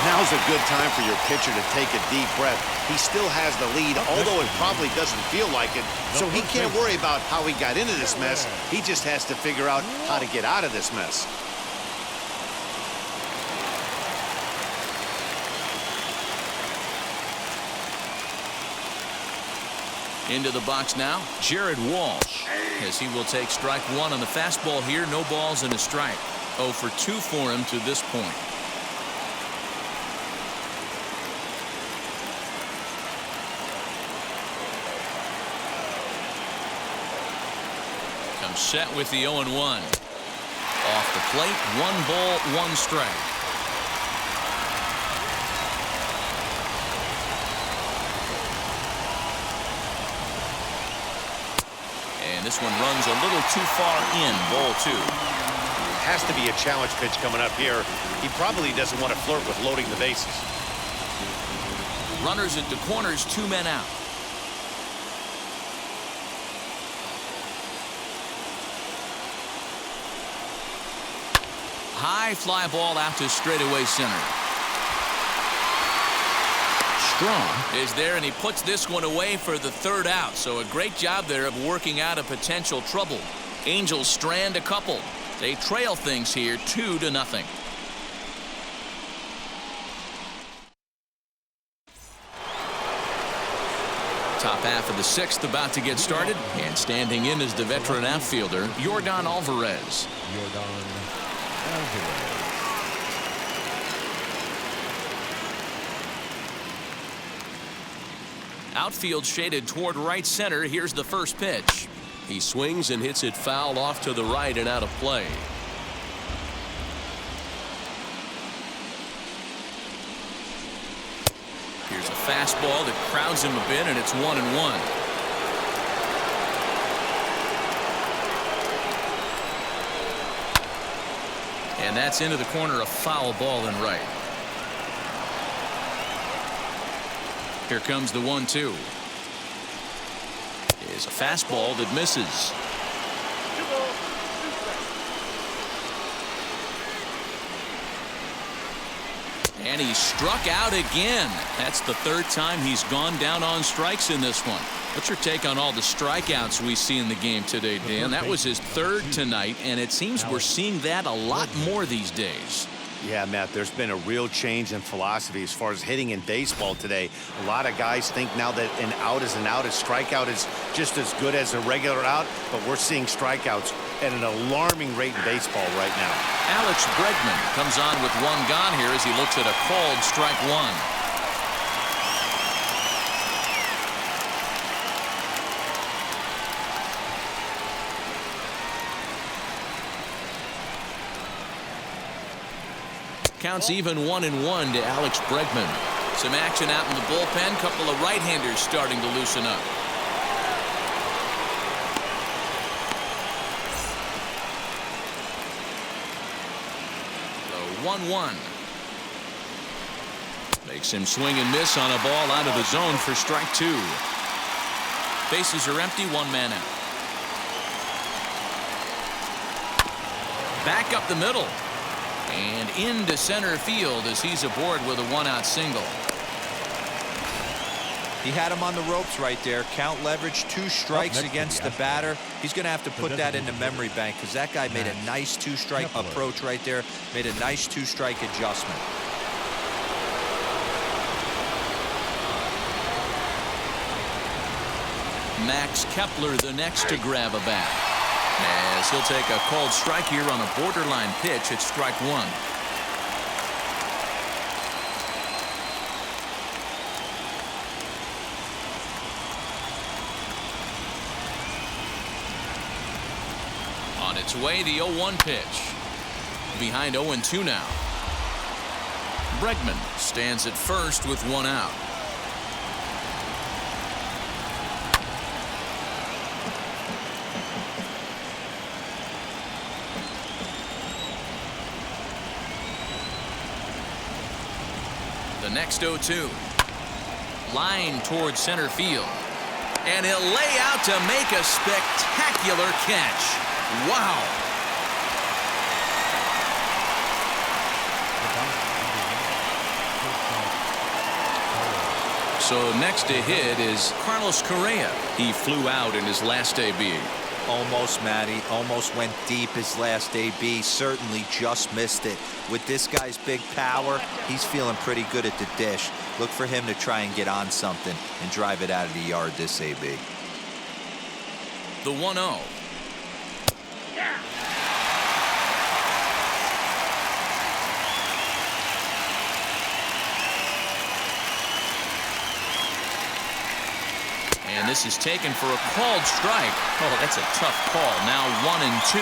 Now's a good time for your pitcher to take a deep breath. He still has the lead, although it probably doesn't feel like it. So he can't worry about how he got into this mess. He just has to figure out how to get out of this mess. Into the box now, Jared Walsh, as he will take strike 1 on the fastball here. No balls and a strike. 0 for 2 for him to this point. Comes set with the 0-1. Off the plate, 1 ball, 1 strike. This one runs a little too far in, ball 2. Has to be a challenge pitch coming up here. He probably doesn't want to flirt with loading the bases. Runners at the corners, 2 men out. High fly ball out to straightaway center. Strong is there, and he puts this one away for the 3rd out. So a great job there of working out a potential trouble. Angels strand a couple. They trail things here 2-0. Top half of the 6th about to get started, and standing in is the veteran outfielder Yordan Alvarez. Outfield shaded toward right center. Here's the first pitch. He swings and hits it foul off to the right and out of play. Here's a fastball that crowds him a bit, and it's 1-1. And that's into the corner, a foul ball and right. Here comes the 1-2. Is a fastball that misses. And he struck out again. That's the 3rd time he's gone down on strikes in this one. What's your take on all the strikeouts we see in the game today, Dan? That was his 3rd tonight, and it seems we're seeing that a lot more these days. Yeah, Matt, there's been a real change in philosophy as far as hitting in baseball today. A lot of guys think now that an out is an out. A strikeout is just as good as a regular out, but we're seeing strikeouts at an alarming rate in baseball right now. Alex Bregman comes on with 1 gone here as he looks at a called strike 1. Counts even 1-1 to Alex Bregman. Some action out in the bullpen. Couple of right-handers starting to loosen up. 1-1. Makes him swing and miss on a ball out of the zone for strike 2. Bases are empty, 1 man out. Back up the middle and into center field as he's aboard with a 1-out single. He had him on the ropes right there. Count leverage, 2 strikes against the batter. He's going to have to put that in the memory bank because that guy made a nice 2-strike approach right there. Made a nice 2-strike adjustment. Max Kepler the next to grab a bat, as he'll take a called strike here on a borderline pitch at strike 1. On its way, the 0-1 pitch. Behind 0-2 now. Bregman stands at first with 1 out. The next 0-2. Line towards center field. And he'll lay out to make a spectacular catch. Wow. So next to hit is Carlos Correa. He flew out in his last AB. Almost, Matty. Almost went deep his last AB. Certainly just missed it. With this guy's big power, he's feeling pretty good at the dish. Look for him to try and get on something and drive it out of the yard this AB. The 1-0. And this is taken for a called strike. Oh, that's a tough call. Now 1-2.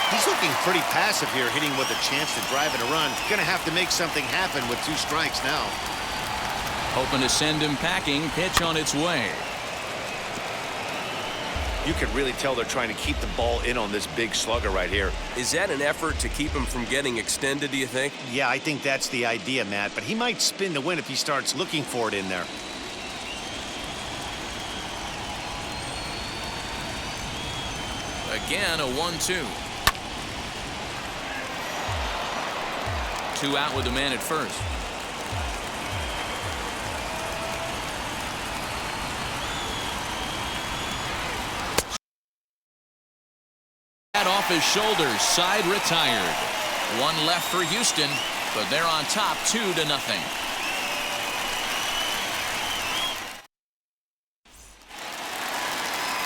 He's looking pretty passive here, hitting with a chance to drive it a run. Gonna have to make something happen with 2 strikes now. Hoping to send him packing. Pitch on its way. You can really tell they're trying to keep the ball in on this big slugger right here. Is that an effort to keep him from getting extended, do you think? Yeah, I think that's the idea, Matt. But he might spin to win if he starts looking for it in there. Again, a 1-2. 2 out with the man at first. That off his shoulders, side retired. 1 left for Houston, but they're on top 2-0.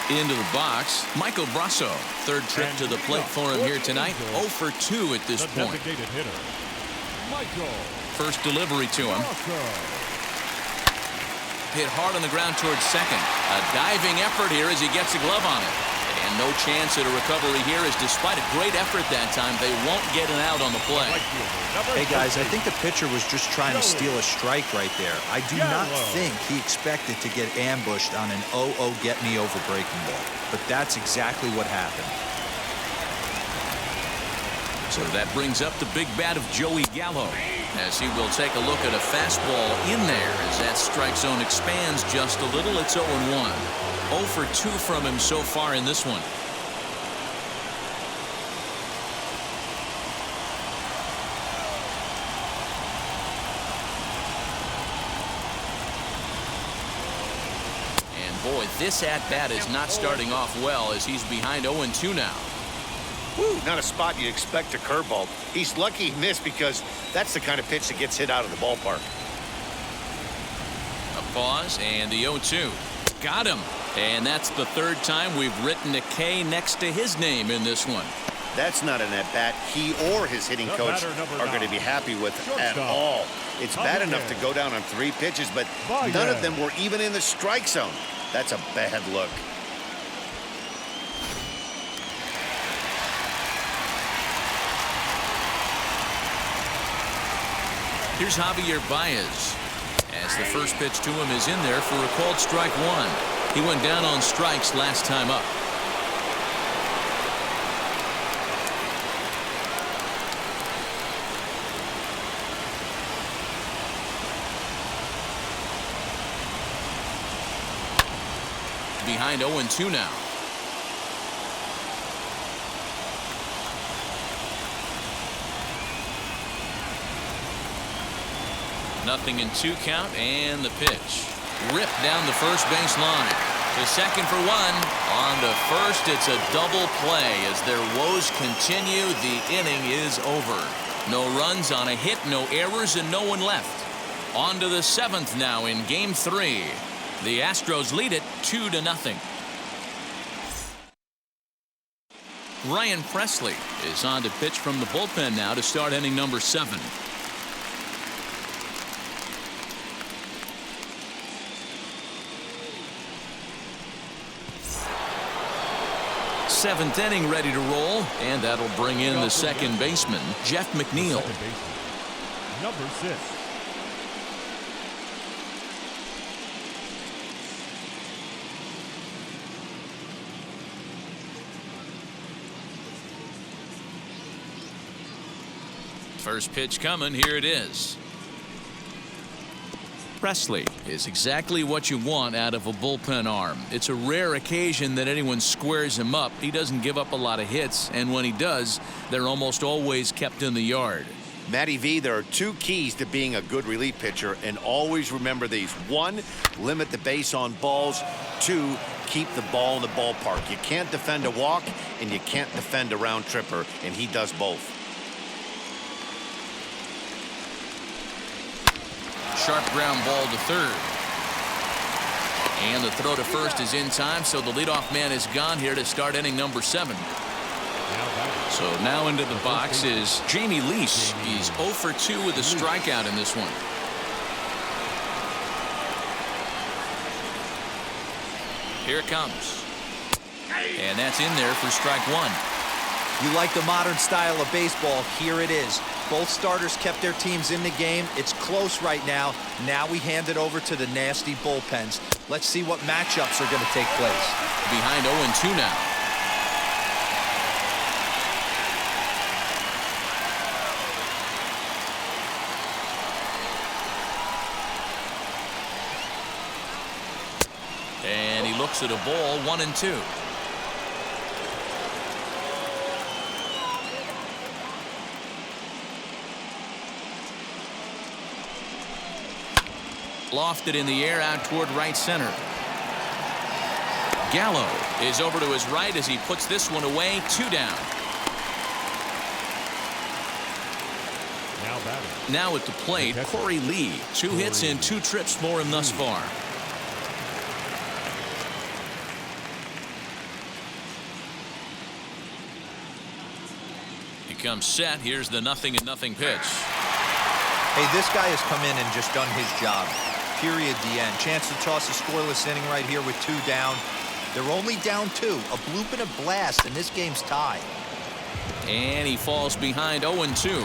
Into the box, Michael Brasso. 3rd trip to the plate for him here tonight. 0 for 2 at this point. First delivery to him. Hit hard on the ground towards second. A diving effort here as he gets a glove on it. And no chance at a recovery here, as despite a great effort that time, they won't get an out on the play. Hey, guys, I think the pitcher was just trying to steal a strike right there. I do not think he expected to get ambushed on an 0-0 get-me-over breaking ball. But that's exactly what happened. So that brings up the big bat of Joey Gallo, as he will take a look at a fastball in there as that strike zone expands just a little. It's 0-1. 0 for 2 from him so far in this one. And boy, this at-bat is not starting off well as he's behind 0-2 now. Woo, not a spot you'd expect a curveball. He's lucky he missed because that's the kind of pitch that gets hit out of the ballpark. A pause and the 0-2. Got him. And that's the 3rd time we've written a K next to his name in this one. That's not an at-bat he or his hitting coach are going to be happy with at all. It's bad enough to go down on 3 pitches, but none of them were even in the strike zone. That's a bad look. Here's Javier Baez, as the first pitch to him is in there for a called strike 1. He went down on strikes last time up. behind 0-2 now. Nothing in 2 count, and the pitch. Ripped down the first base line. To second for 1. On to first, it's a double play. As their woes continue, the inning is over. No runs on a hit, no errors, and no one left. On to the 7th now in Game 3. The Astros lead it 2-0. Ryan Presley is on to pitch from the bullpen now to start inning number 7. Seventh inning ready to roll, and that'll bring in the second baseman, Jeff McNeil. Number 6. First pitch coming, here it is. Presley is exactly what you want out of a bullpen arm. It's a rare occasion that anyone squares him up. He doesn't give up a lot of hits, and when he does, they're almost always kept in the yard. Matty V, there are 2 keys to being a good relief pitcher, and always remember these. 1, limit the base on balls. 2, keep the ball in the ballpark. You can't defend a walk, and you can't defend a round tripper, and he does both. Sharp ground ball to third. And the throw to first is in time, so the leadoff man is gone here to start inning number 7. So now into the box is Jamie Lease. He's 0 for 2 with a strikeout in this one. Here it comes. And that's in there for strike 1. You like the modern style of baseball. Here it is. Both starters kept their teams in the game. It's close right now. Now we hand it over to the nasty bullpens. Let's see what matchups are going to take place. Behind 0-2 now. And he looks at a ball, 1-2. Lofted in the air out toward right center. Gallo is over to his right as he puts this one away. 2 down. Now at the plate, Corey Lee. 2 hits and 2 trips for him thus far. He comes set. Here's the 0-0 pitch. Hey, this guy has come in and just done his job. Period. The end. Chance to toss a scoreless inning right here with 2 down. They're only down 2. A bloop and a blast, and this game's tied. And he falls behind 0-2.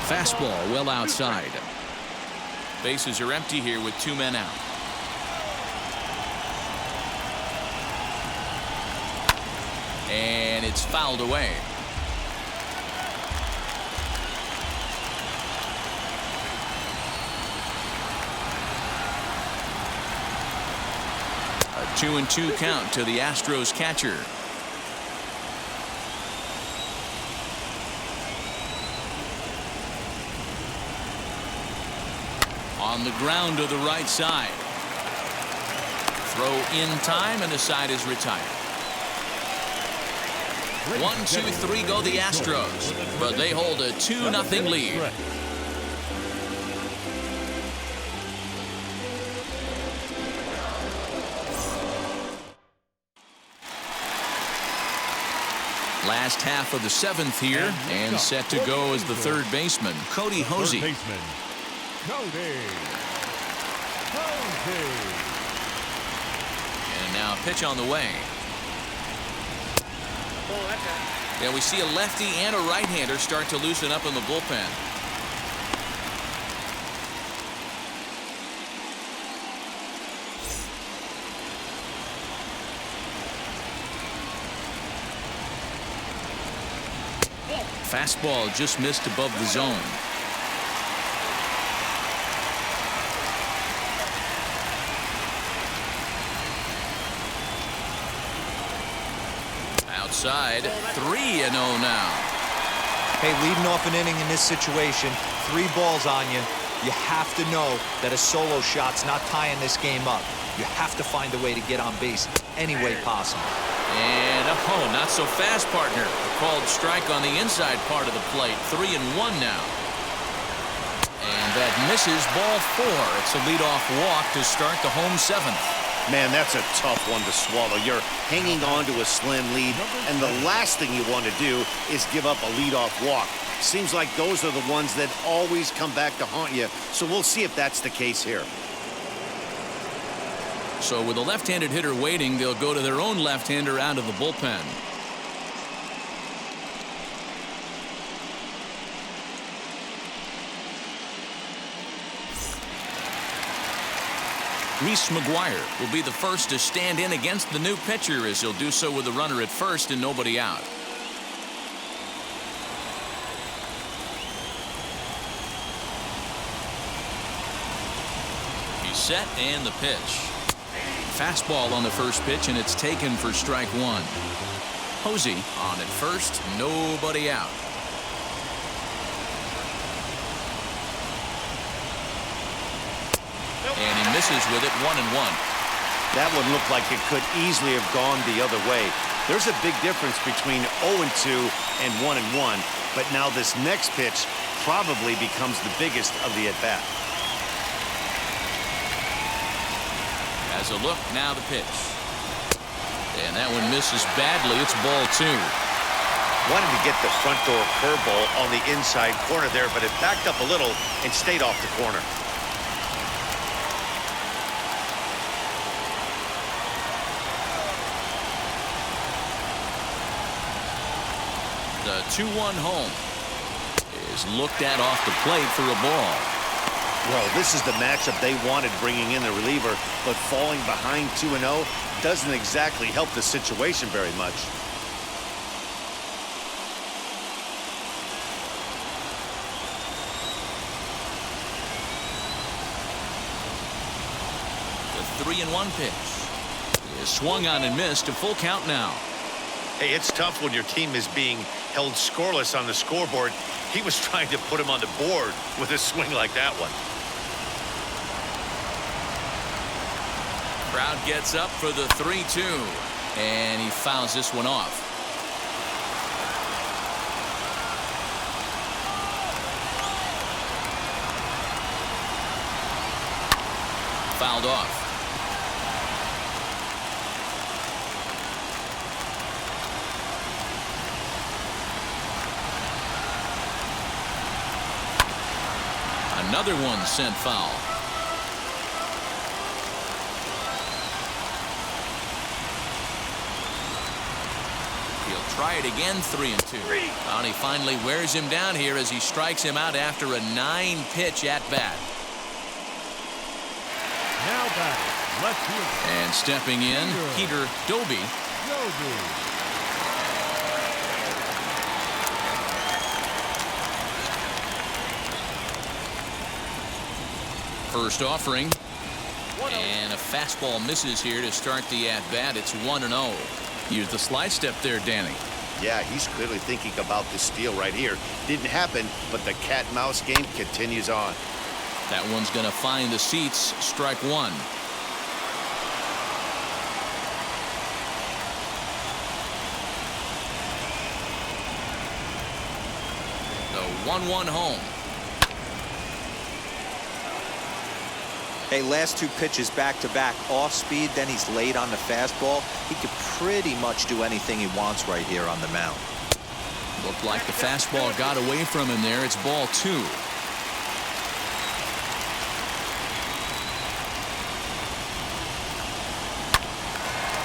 Fastball well outside. Bases are empty here with 2 men out. And it's fouled away. A 2-2 count to the Astros catcher. On the ground to the right side. Throw in time, and the side is retired. 1, 2, 3 go the Astros, but they hold a 2-0 lead. Last half of the 7th here, and set to go as the third baseman, Cody Hosey. And now a pitch on the way. Yeah, we see a lefty and a right-hander start to loosen up in the bullpen. Fastball just missed above the zone. side. 3-0 now. Hey, leading off an inning in this situation, 3 balls on you. You have to know that a solo shot's not tying this game up. You have to find a way to get on base any way possible. And, oh, not so fast, partner. A called strike on the inside part of the plate. 3-1 now. And that misses, ball 4. It's a leadoff walk to start the home 7th. Man, that's a tough one to swallow. You're hanging on to a slim lead, and the last thing you want to do is give up a leadoff walk. Seems like those are the ones that always come back to haunt you, so we'll see if that's the case here. So with a left-handed hitter waiting, they'll go to their own left-hander out of the bullpen. Reese McGuire will be the first to stand in against the new pitcher, as he'll do so with a runner at first and nobody out. He's set and the pitch. Fastball on the first pitch, and it's taken for strike 1. Posey on at first, nobody out. And he misses with it, 1-1. That one looked like it could easily have gone the other way. There's a big difference between 0-2 and 1-1, but now this next pitch probably becomes the biggest of the at-bat. As a look, now the pitch. And that one misses badly. It's ball 2. Wanted to get the front door curveball on the inside corner there, but it backed up a little and stayed off the corner. The 2-1 home is looked at off the plate for a ball. Well, this is the matchup they wanted, bringing in the reliever, but falling behind 2-0 doesn't exactly help the situation very much. The 3-1 pitch is swung on and missed. A full count now. Hey, it's tough when your team is being held scoreless on the scoreboard. He was trying to put him on the board with a swing like that one. Crowd gets up for the 3-2, and he fouls this one off. Fouled off. Another one sent foul. He'll try it again, 3-2. And he finally wears him down here as he strikes him out after a 9-pitch at bat. Now batting, left fielder. And stepping in, Peter Doby. First offering, and a fastball misses here to start the at-bat. It's 1-0. Use the slide step there, Danny. Yeah, he's clearly thinking about this steal right here. Didn't happen, but the cat-mouse game continues on. That one's going to find the seats. Strike 1. The 1-1 home. Hey, last 2 pitches back-to-back, off speed, then he's late on the fastball. He could pretty much do anything he wants right here on the mound. Looked like the fastball got away from him there. It's ball 2.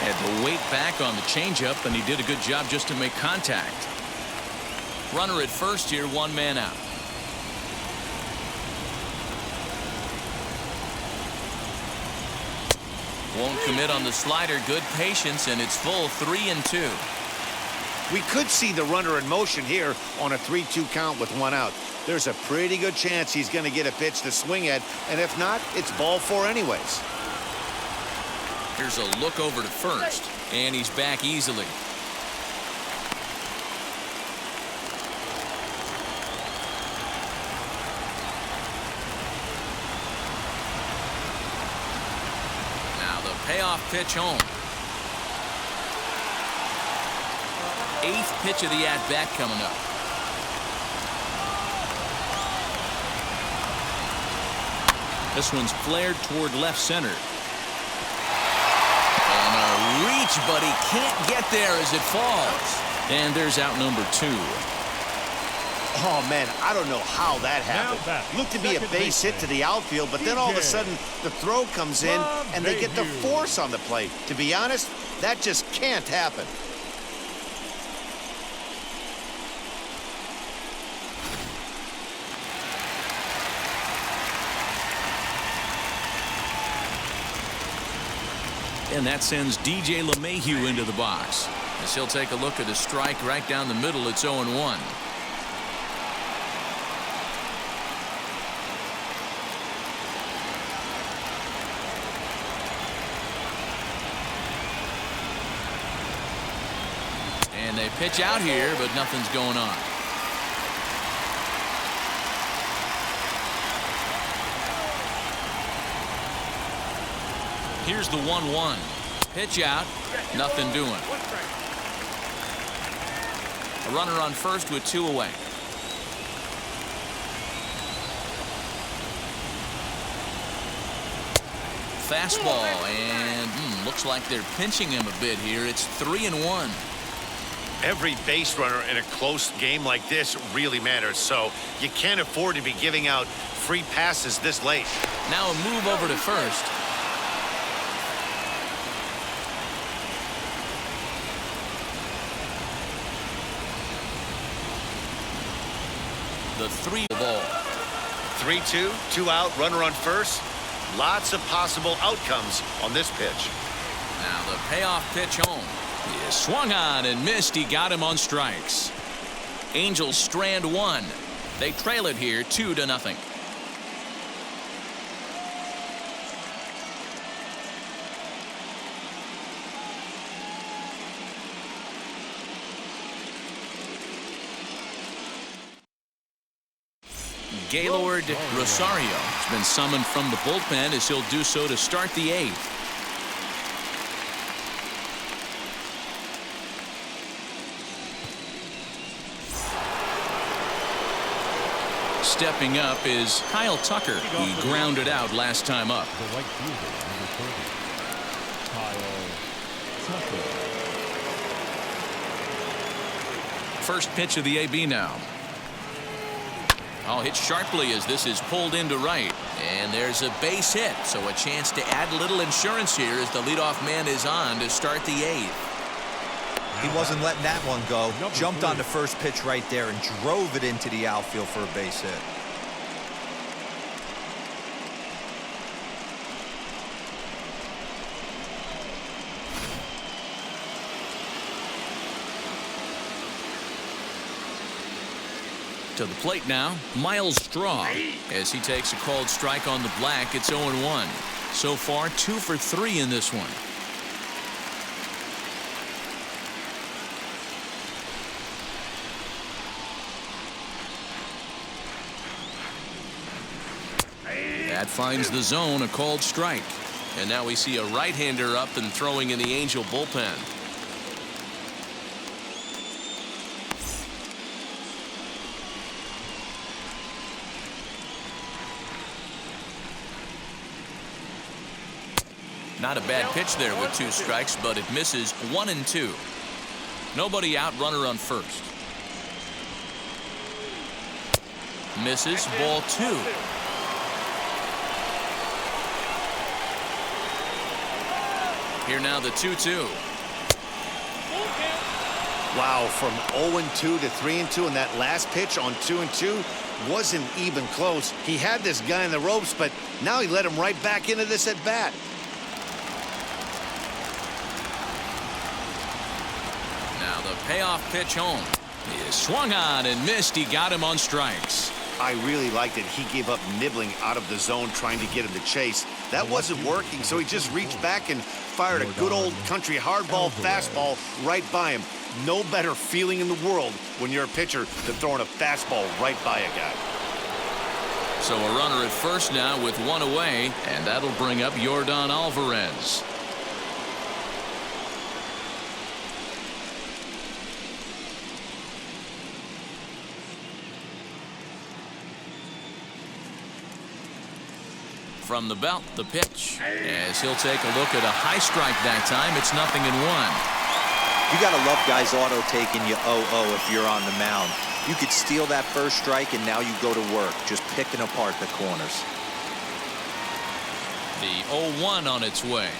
Had to wait back on the changeup, and he did a good job just to make contact. Runner at first here, 1 man out. Won't commit on the slider. Good patience, and it's full 3-2. We could see the runner in motion here on a 3-2 count with 1 out. There's a pretty good chance he's going to get a pitch to swing at, and if not, it's ball 4 anyways. Here's a look over to first, and he's back easily. payoff pitch home. 8th pitch of the at-bat coming up. This one's flared toward left center. And a reach, but he can't get there as it falls. And there's out number 2. Oh, man, I don't know how that happened. Looked to be a base hit to the outfield, but then all of a sudden the throw comes in and they get the force on the plate. To be honest, that just can't happen. And that sends DJ LeMahieu into the box. As he'll take a look at a strike right down the middle. It's 0-1. And they pitch out here, but nothing's going on. Here's the 1-1. Pitch out. Nothing doing. A runner on first with 2 away. Fastball, and looks like they're pinching him a bit here. It's 3-1. Every base runner in a close game like this really matters, so you can't afford to be giving out free passes this late. Now a move over to first. The 3 ball. 3-2, 2 out, runner on first. Lots of possible outcomes on this pitch. Now the payoff pitch home. He swung on and missed. He got him on strikes. Angels strand 1. They trail it here 2-0. Gaylord Rosario has been summoned from the bullpen as he'll do so to start the 8th. Stepping up is Kyle Tucker. He grounded out last time up. The right fielder, number 30, Kyle Tucker. First pitch of the AB now. Oh, hit sharply as this is pulled into right. And there's a base hit, so a chance to add a little insurance here as the leadoff man is on to start the 8th. He wasn't letting that one go. Jumped on the first pitch right there and drove it into the outfield for a base hit. To the plate now, Miles Straw. As he takes a called strike on the black, it's 0-1. So far, 2 for 3 in this one. That finds the zone, a called strike. And now we see a right-hander up and throwing in the Angel bullpen. Not a bad pitch there with 2 strikes, but it misses 1-2. Nobody out, runner on first. Misses, ball 2. Here now the 2-2. Wow, from 0-2 to 3-2, and that last pitch on 2-2 wasn't even close. He had this guy in the ropes, but now he let him right back into this at bat. Now the payoff pitch home. He is swung on and missed. He got him on strikes. I really liked it. He gave up nibbling out of the zone trying to get him to chase. That wasn't working, so he just reached back and fired a good old country hardball fastball right by him. No better feeling in the world when you're a pitcher than throwing a fastball right by a guy. So a runner at first now with 1 away, and that'll bring up Yordan Alvarez. From the belt, the pitch. As he'll take a look at a high strike that time, it's 0-1. You got to love guys auto taking you 0-0 if you're on the mound. You could steal that first strike, and now you go to work, just picking apart the corners. The 0-1 on its way.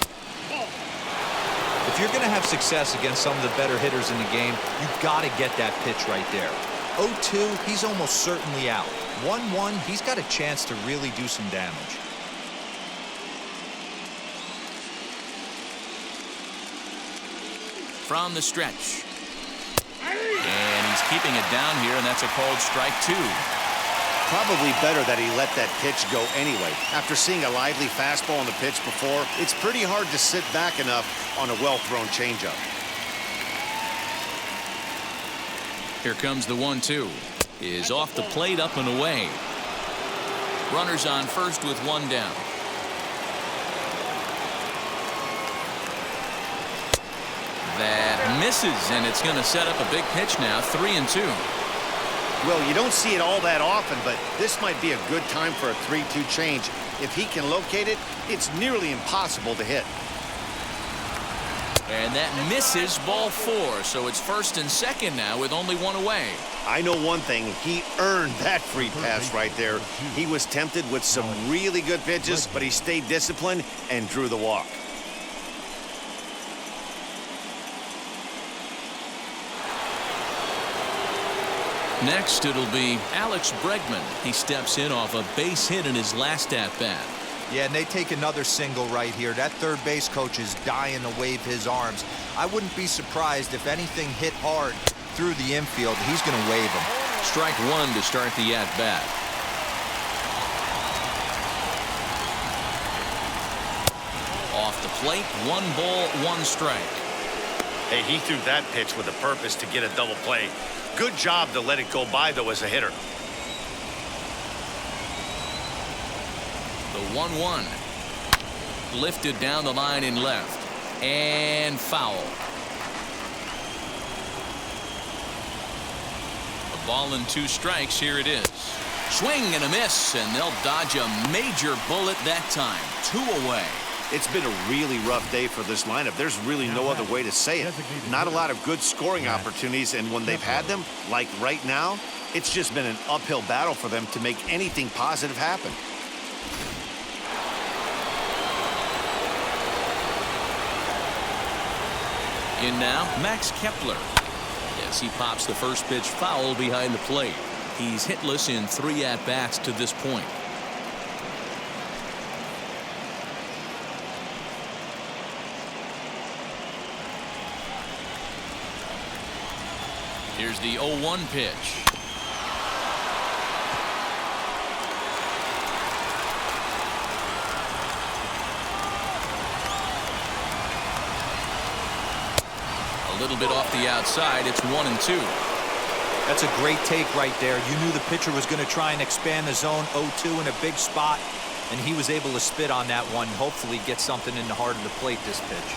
If you're going to have success against some of the better hitters in the game, you've got to get that pitch right there. 0-2, he's almost certainly out. 1-1, he's got a chance to really do some damage. From the stretch. And he's keeping it down here, and that's a called strike 2. Probably better that he let that pitch go anyway. After seeing a lively fastball on the pitch before, it's pretty hard to sit back enough on a well-thrown changeup. Here comes the 1-2. Is off the plate, up and away. Runners on first with one down. That misses, and it's going to set up a big pitch now. 3-2. Well, you don't see it all that often, but this might be a good time for a 3-2 change. If he can locate it, it's nearly impossible to hit. And that misses, ball 4. So it's first and second now with only one away. I know one thing. He earned that free pass right there. He was tempted with some really good pitches, but he stayed disciplined and drew the walk. Next, it'll be Alex Bregman. He steps in off a base hit in his last at-bat. Yeah, and they take another single right here. That third base coach is dying to wave his arms. I wouldn't be surprised if anything hit hard through the infield. He's going to wave them. Strike 1 to start the at-bat. Off the plate, 1 ball, 1 strike. Hey, he threw that pitch with a purpose to get a double play. Good job to let it go by, though, as a hitter. The 1-1. Lifted down the line in left. And foul. A ball and 2 strikes. Here it is. Swing and a miss, and they'll dodge a major bullet that time. 2 away. It's been a really rough day for this lineup. There's really no other way to say it. Not a lot of good scoring opportunities, and when they've had them, like right now, it's just been an uphill battle for them to make anything positive happen. In now, Max Kepler. As he pops the first pitch foul behind the plate. He's hitless in 3 at-bats to this point. Here's the 0-1 pitch. A little bit off the outside. It's 1-2. That's a great take right there. You knew the pitcher was going to try and expand the zone. 0-2 in a big spot, and he was able to spit on that one. Hopefully get something in the heart of the plate this pitch.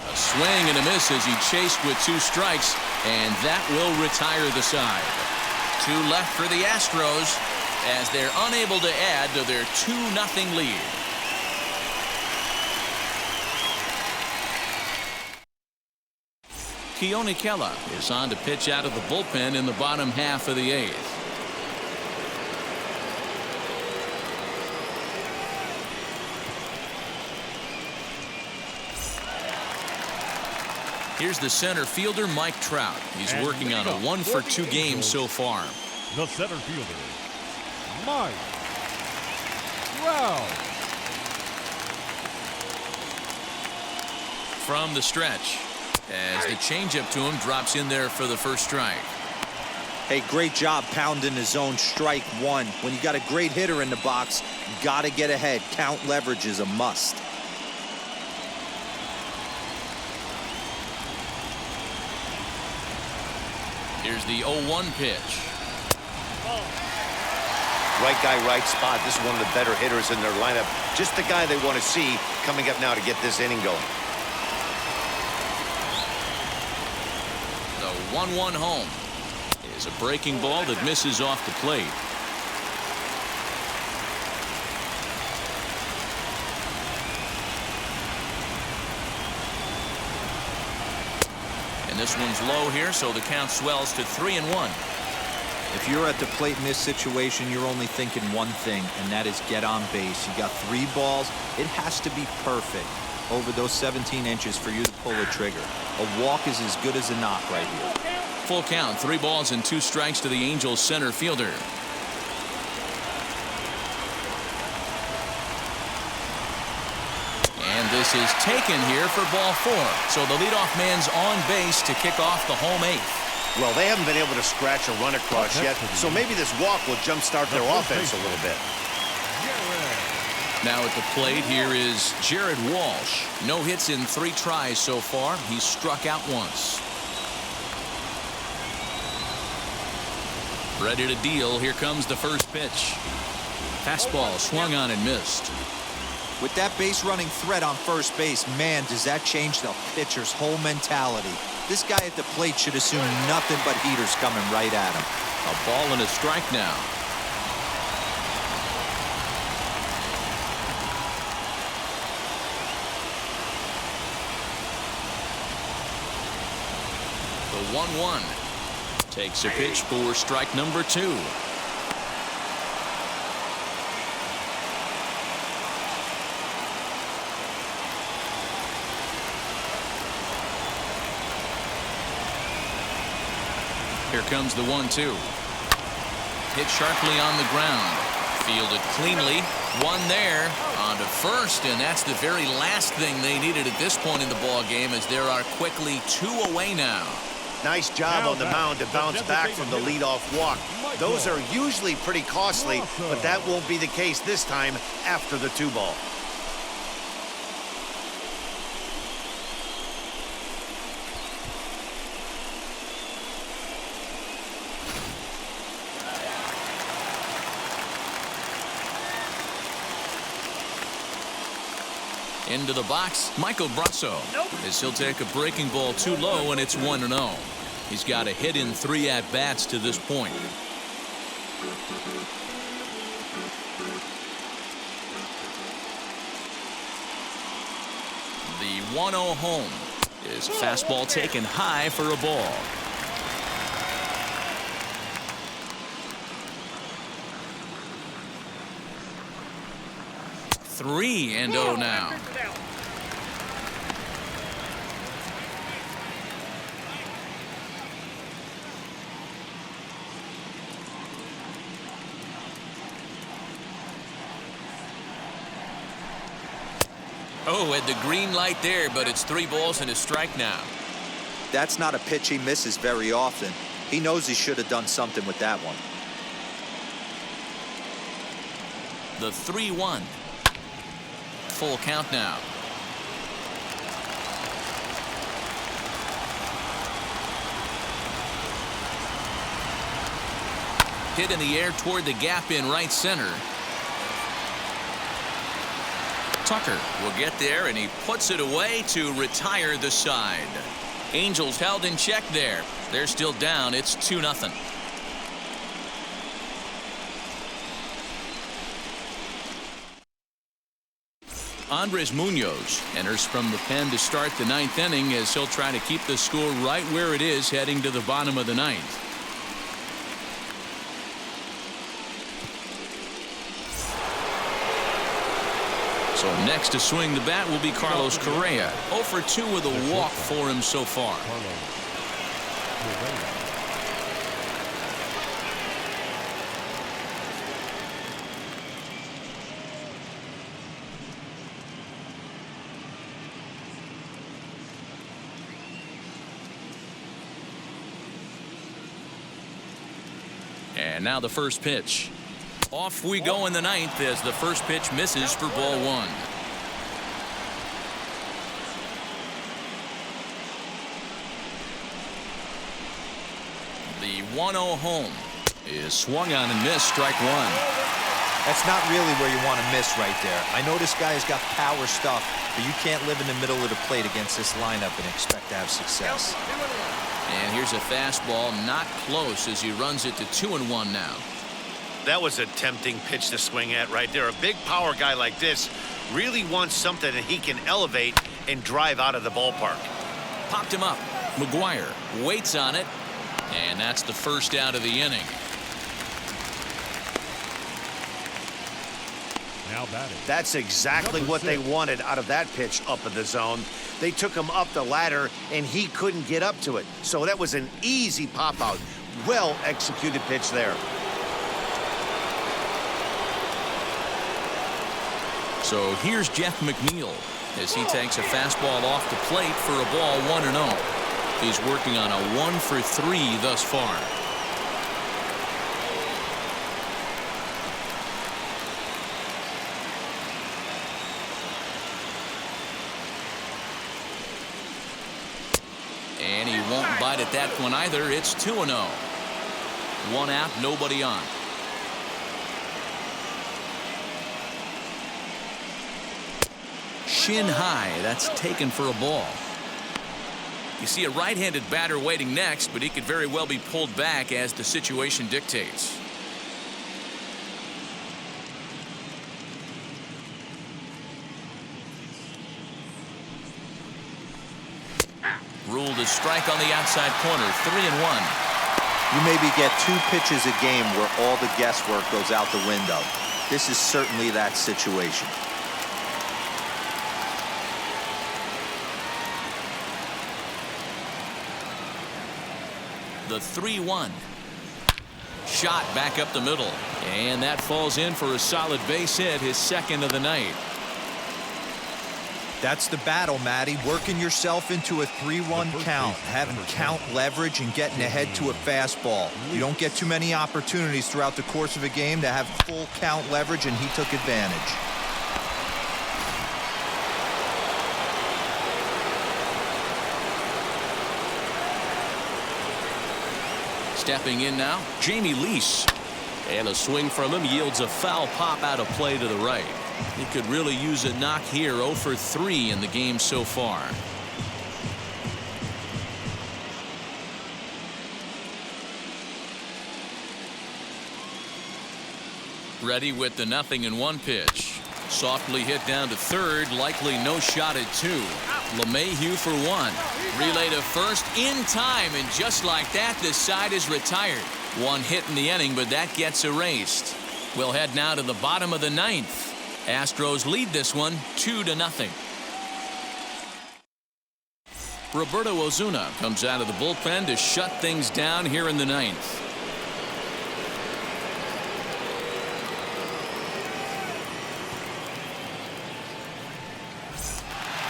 A swing and a miss as he chased with 2 strikes, and that will retire the side. 2 left for the Astros as they're unable to add to their 2-0 lead. Keone Kela is on to pitch out of the bullpen in the bottom half of the 8th. Here's the center fielder, Mike Trout. He's working on a 1-for-2 game so far. The center fielder, Mike Trout. From the stretch, as the changeup to him drops in there for the first strike. Hey, great job pounding the zone. Strike 1. When you got a great hitter in the box, got to get ahead. Count leverage is a must. Here's the 0-1 pitch. Right guy, right spot. This is one of the better hitters in their lineup. Just the guy they want to see coming up now to get this inning going. The 1-1 home is a breaking ball that misses off the plate. this one's low here, so the count swells to 3-1. If you're at the plate in this situation, you're only thinking one thing, and that is get on base. You got 3 balls. It has to be perfect over those 17 inches for you to pull a trigger. A walk is as good as a knock right here. Full count, 3 balls and 2 strikes to the Angels center fielder. And this is taken here for ball 4. So the leadoff man's on base to kick off the home 8th. Well, they haven't been able to scratch a run across yet, so maybe this walk will jumpstart their offense a little bit. Now at the plate, here is Jared Walsh. No hits in 3 tries so far. He's struck out once. Ready to deal. Here comes the first pitch. Fastball swung on and missed. With that base running threat on first base, man, does that change the pitcher's whole mentality. This guy at the plate should assume nothing but heaters coming right at him. A ball and a strike now. The 1-1 takes a pitch for strike number 2. Here comes the 1-2. Hit sharply on the ground. Fielded cleanly. One there on to first, and that's the very last thing they needed at this point in the ball game, as there are quickly 2 away now. Nice job on the mound to bounce back from the leadoff walk. Those are usually pretty costly, but that won't be the case this time after the 2-ball. Into the box, Michael Brasso. As he'll take a breaking ball too low, and it's 1-0. He's got a hit in 3 at-bats to this point. The 1-0 home is a fastball taken high for a ball. Three and 0 now. Oh, at the green light there, but it's 3 balls and a strike now. That's not a pitch he misses very often. He knows he should have done something with that one. The 3-1. Full count now. Hit in the air toward the gap in right center. Tucker will get there, and he puts it away to retire the side. Angels held in check there. They're still down. It's 2-0. Andres Munoz enters from the pen to start the 9th inning, as he'll try to keep the score right where it is heading to the bottom of the 9th. So next to swing the bat will be Carlos Correa. 0 for 2 with a walk for him so far. And now the first pitch. Off we go in the 9th as the first pitch misses for ball 1. The 1-0 home is swung on and missed, strike 1. That's not really where you want to miss right there. I know this guy has got power stuff, but you can't live in the middle of the plate against this lineup and expect to have success. And here's a fastball, not close, as he runs it to 2-1 now. That was a tempting pitch to swing at right there. A big power guy like this really wants something that he can elevate and drive out of the ballpark. Popped him up. McGuire waits on it, and that's the first out of the inning. Now batting. That's exactly Number what they 6. wanted out of that pitch up in the zone. They took him up the ladder, and he couldn't get up to it. So that was an easy pop-out. Well-executed pitch there. So here's Jeff McNeil as he takes a fastball off the plate for a ball 1-0. He's working on a 1-for-3 thus far. And he won't bite at that one either. It's 2-0. 1 out, nobody on. Shin high. That's taken for a ball. You see a right-handed batter waiting next, but he could very well be pulled back as the situation dictates. Ruled a strike on the outside corner. 3-1. You maybe get 2 pitches a game where all the guesswork goes out the window. This is certainly that situation. The 3-1. Shot back up the middle. And that falls in for a solid base hit, his second of the night. That's the battle, Matty. Working yourself into a 3-1 count, having count leverage and getting ahead to a fastball. You don't get too many opportunities throughout the course of a game to have full count leverage, and he took advantage. Stepping in now, Jamie Lease. And a swing from him yields a foul pop out of play to the right. He could really use a knock here. 0-for-3 in the game so far. Ready with the 0-1 pitch. Softly hit down to third. Likely no shot at 2. LeMahieu for 1. Relay to first in time, and just like that, the side is retired. 1 hit in the inning, but that gets erased. We'll head now to the bottom of the 9th. Astros lead this one 2-0. Roberto Ozuna comes out of the bullpen to shut things down here in the 9th.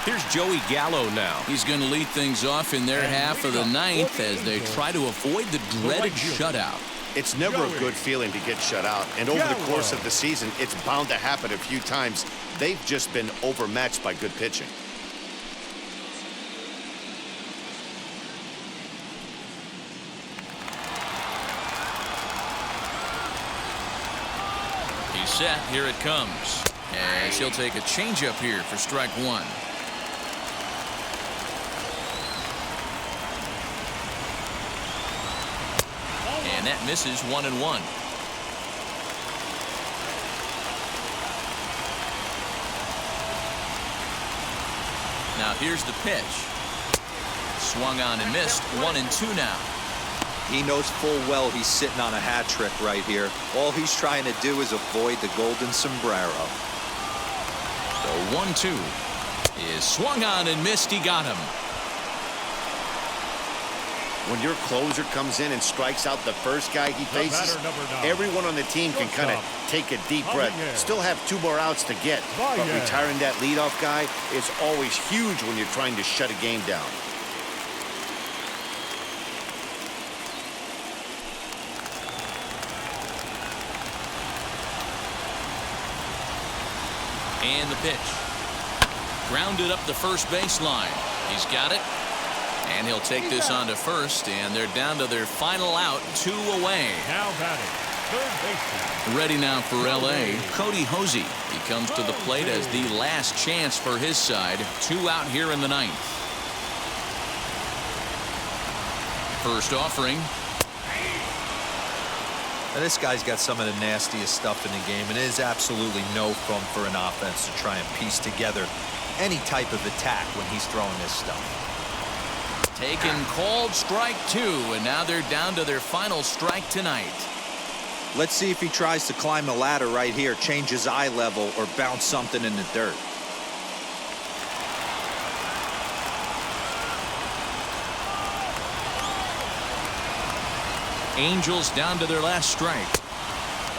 Here's Joey Gallo now. He's going to lead things off in their half of the 9th as they try to avoid the dreaded shutout. It's never a good feeling to get shut out, and over the course of the season, it's bound to happen a few times. They've just been overmatched by good pitching. He's set. Here it comes. And she'll take a changeup here for strike 1. And that misses 1-1. Now here's the pitch. Swung on and missed. 1-2 now. He knows full well he's sitting on a hat trick right here. All he's trying to do is avoid the golden sombrero. The 1-2 is swung on and missed. He got him. When your closer comes in and strikes out the first guy he faces, everyone on the team can kind of take a deep breath. Still have 2 more outs to get, but retiring that leadoff guy is always huge when you're trying to shut a game down. And the pitch. Grounded up the first baseline. He's got it. And he'll take this on to first, and they're down to their final out, 2 away. Now batting, third baseman. Ready now for L.A., Cody Hosey. He comes to the plate as the last chance for his side. 2 out here in the 9th. First offering. Now, this guy's got some of the nastiest stuff in the game, and it is absolutely no fun for an offense to try and piece together any type of attack when he's throwing this stuff. taken called strike 2, and now they're down to their final strike tonight. Let's see if he tries to climb the ladder right here, change his eye level, or bounce something in the dirt. Angels down to their last strike.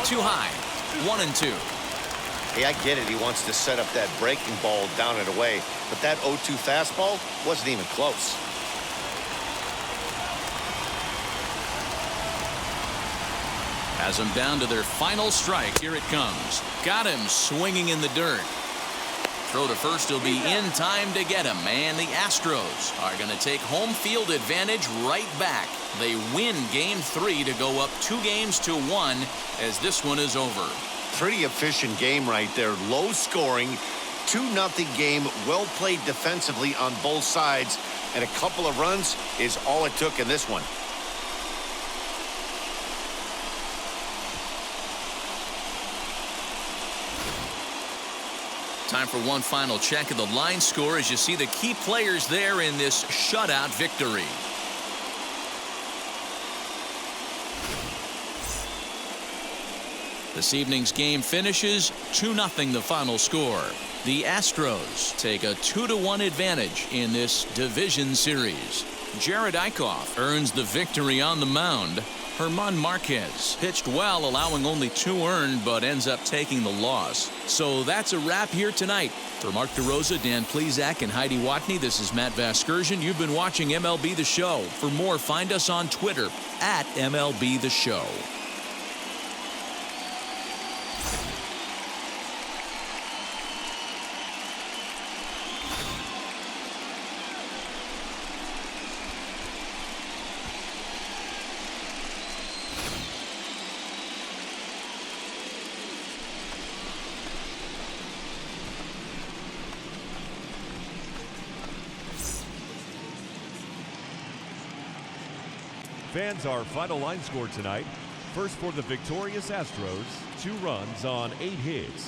Too high. 1-2. Hey, I get it. He wants to set up that breaking ball down and away, but that 0-2 fastball wasn't even close. Has them down to their final strike. Here it comes. Got him swinging in the dirt. Throw to first will be in time to get him, and the Astros are going to take home field advantage right back. They win Game 3 to go up 2-1 as this one is over. Pretty efficient game right there. Low scoring, 2-0 game. Well played defensively on both sides, and a couple of runs is all it took in this one. Time for one final check of the line score as you see the key players there in this shutout victory. This evening's game finishes 2-0 the final score. The Astros take a 2-1 advantage in this division series. Jared Eichhoff earns the victory on the mound. German Marquez pitched well, allowing only 2 earned, but ends up taking the loss. So that's a wrap here tonight. For Mark DeRosa, Dan Plesac, and Heidi Watney, this is Matt Vasgersian. You've been watching MLB The Show. For more, find us on Twitter at MLB The Show. Fans, our final line score tonight. First for the victorious Astros, 2 runs on 8 hits.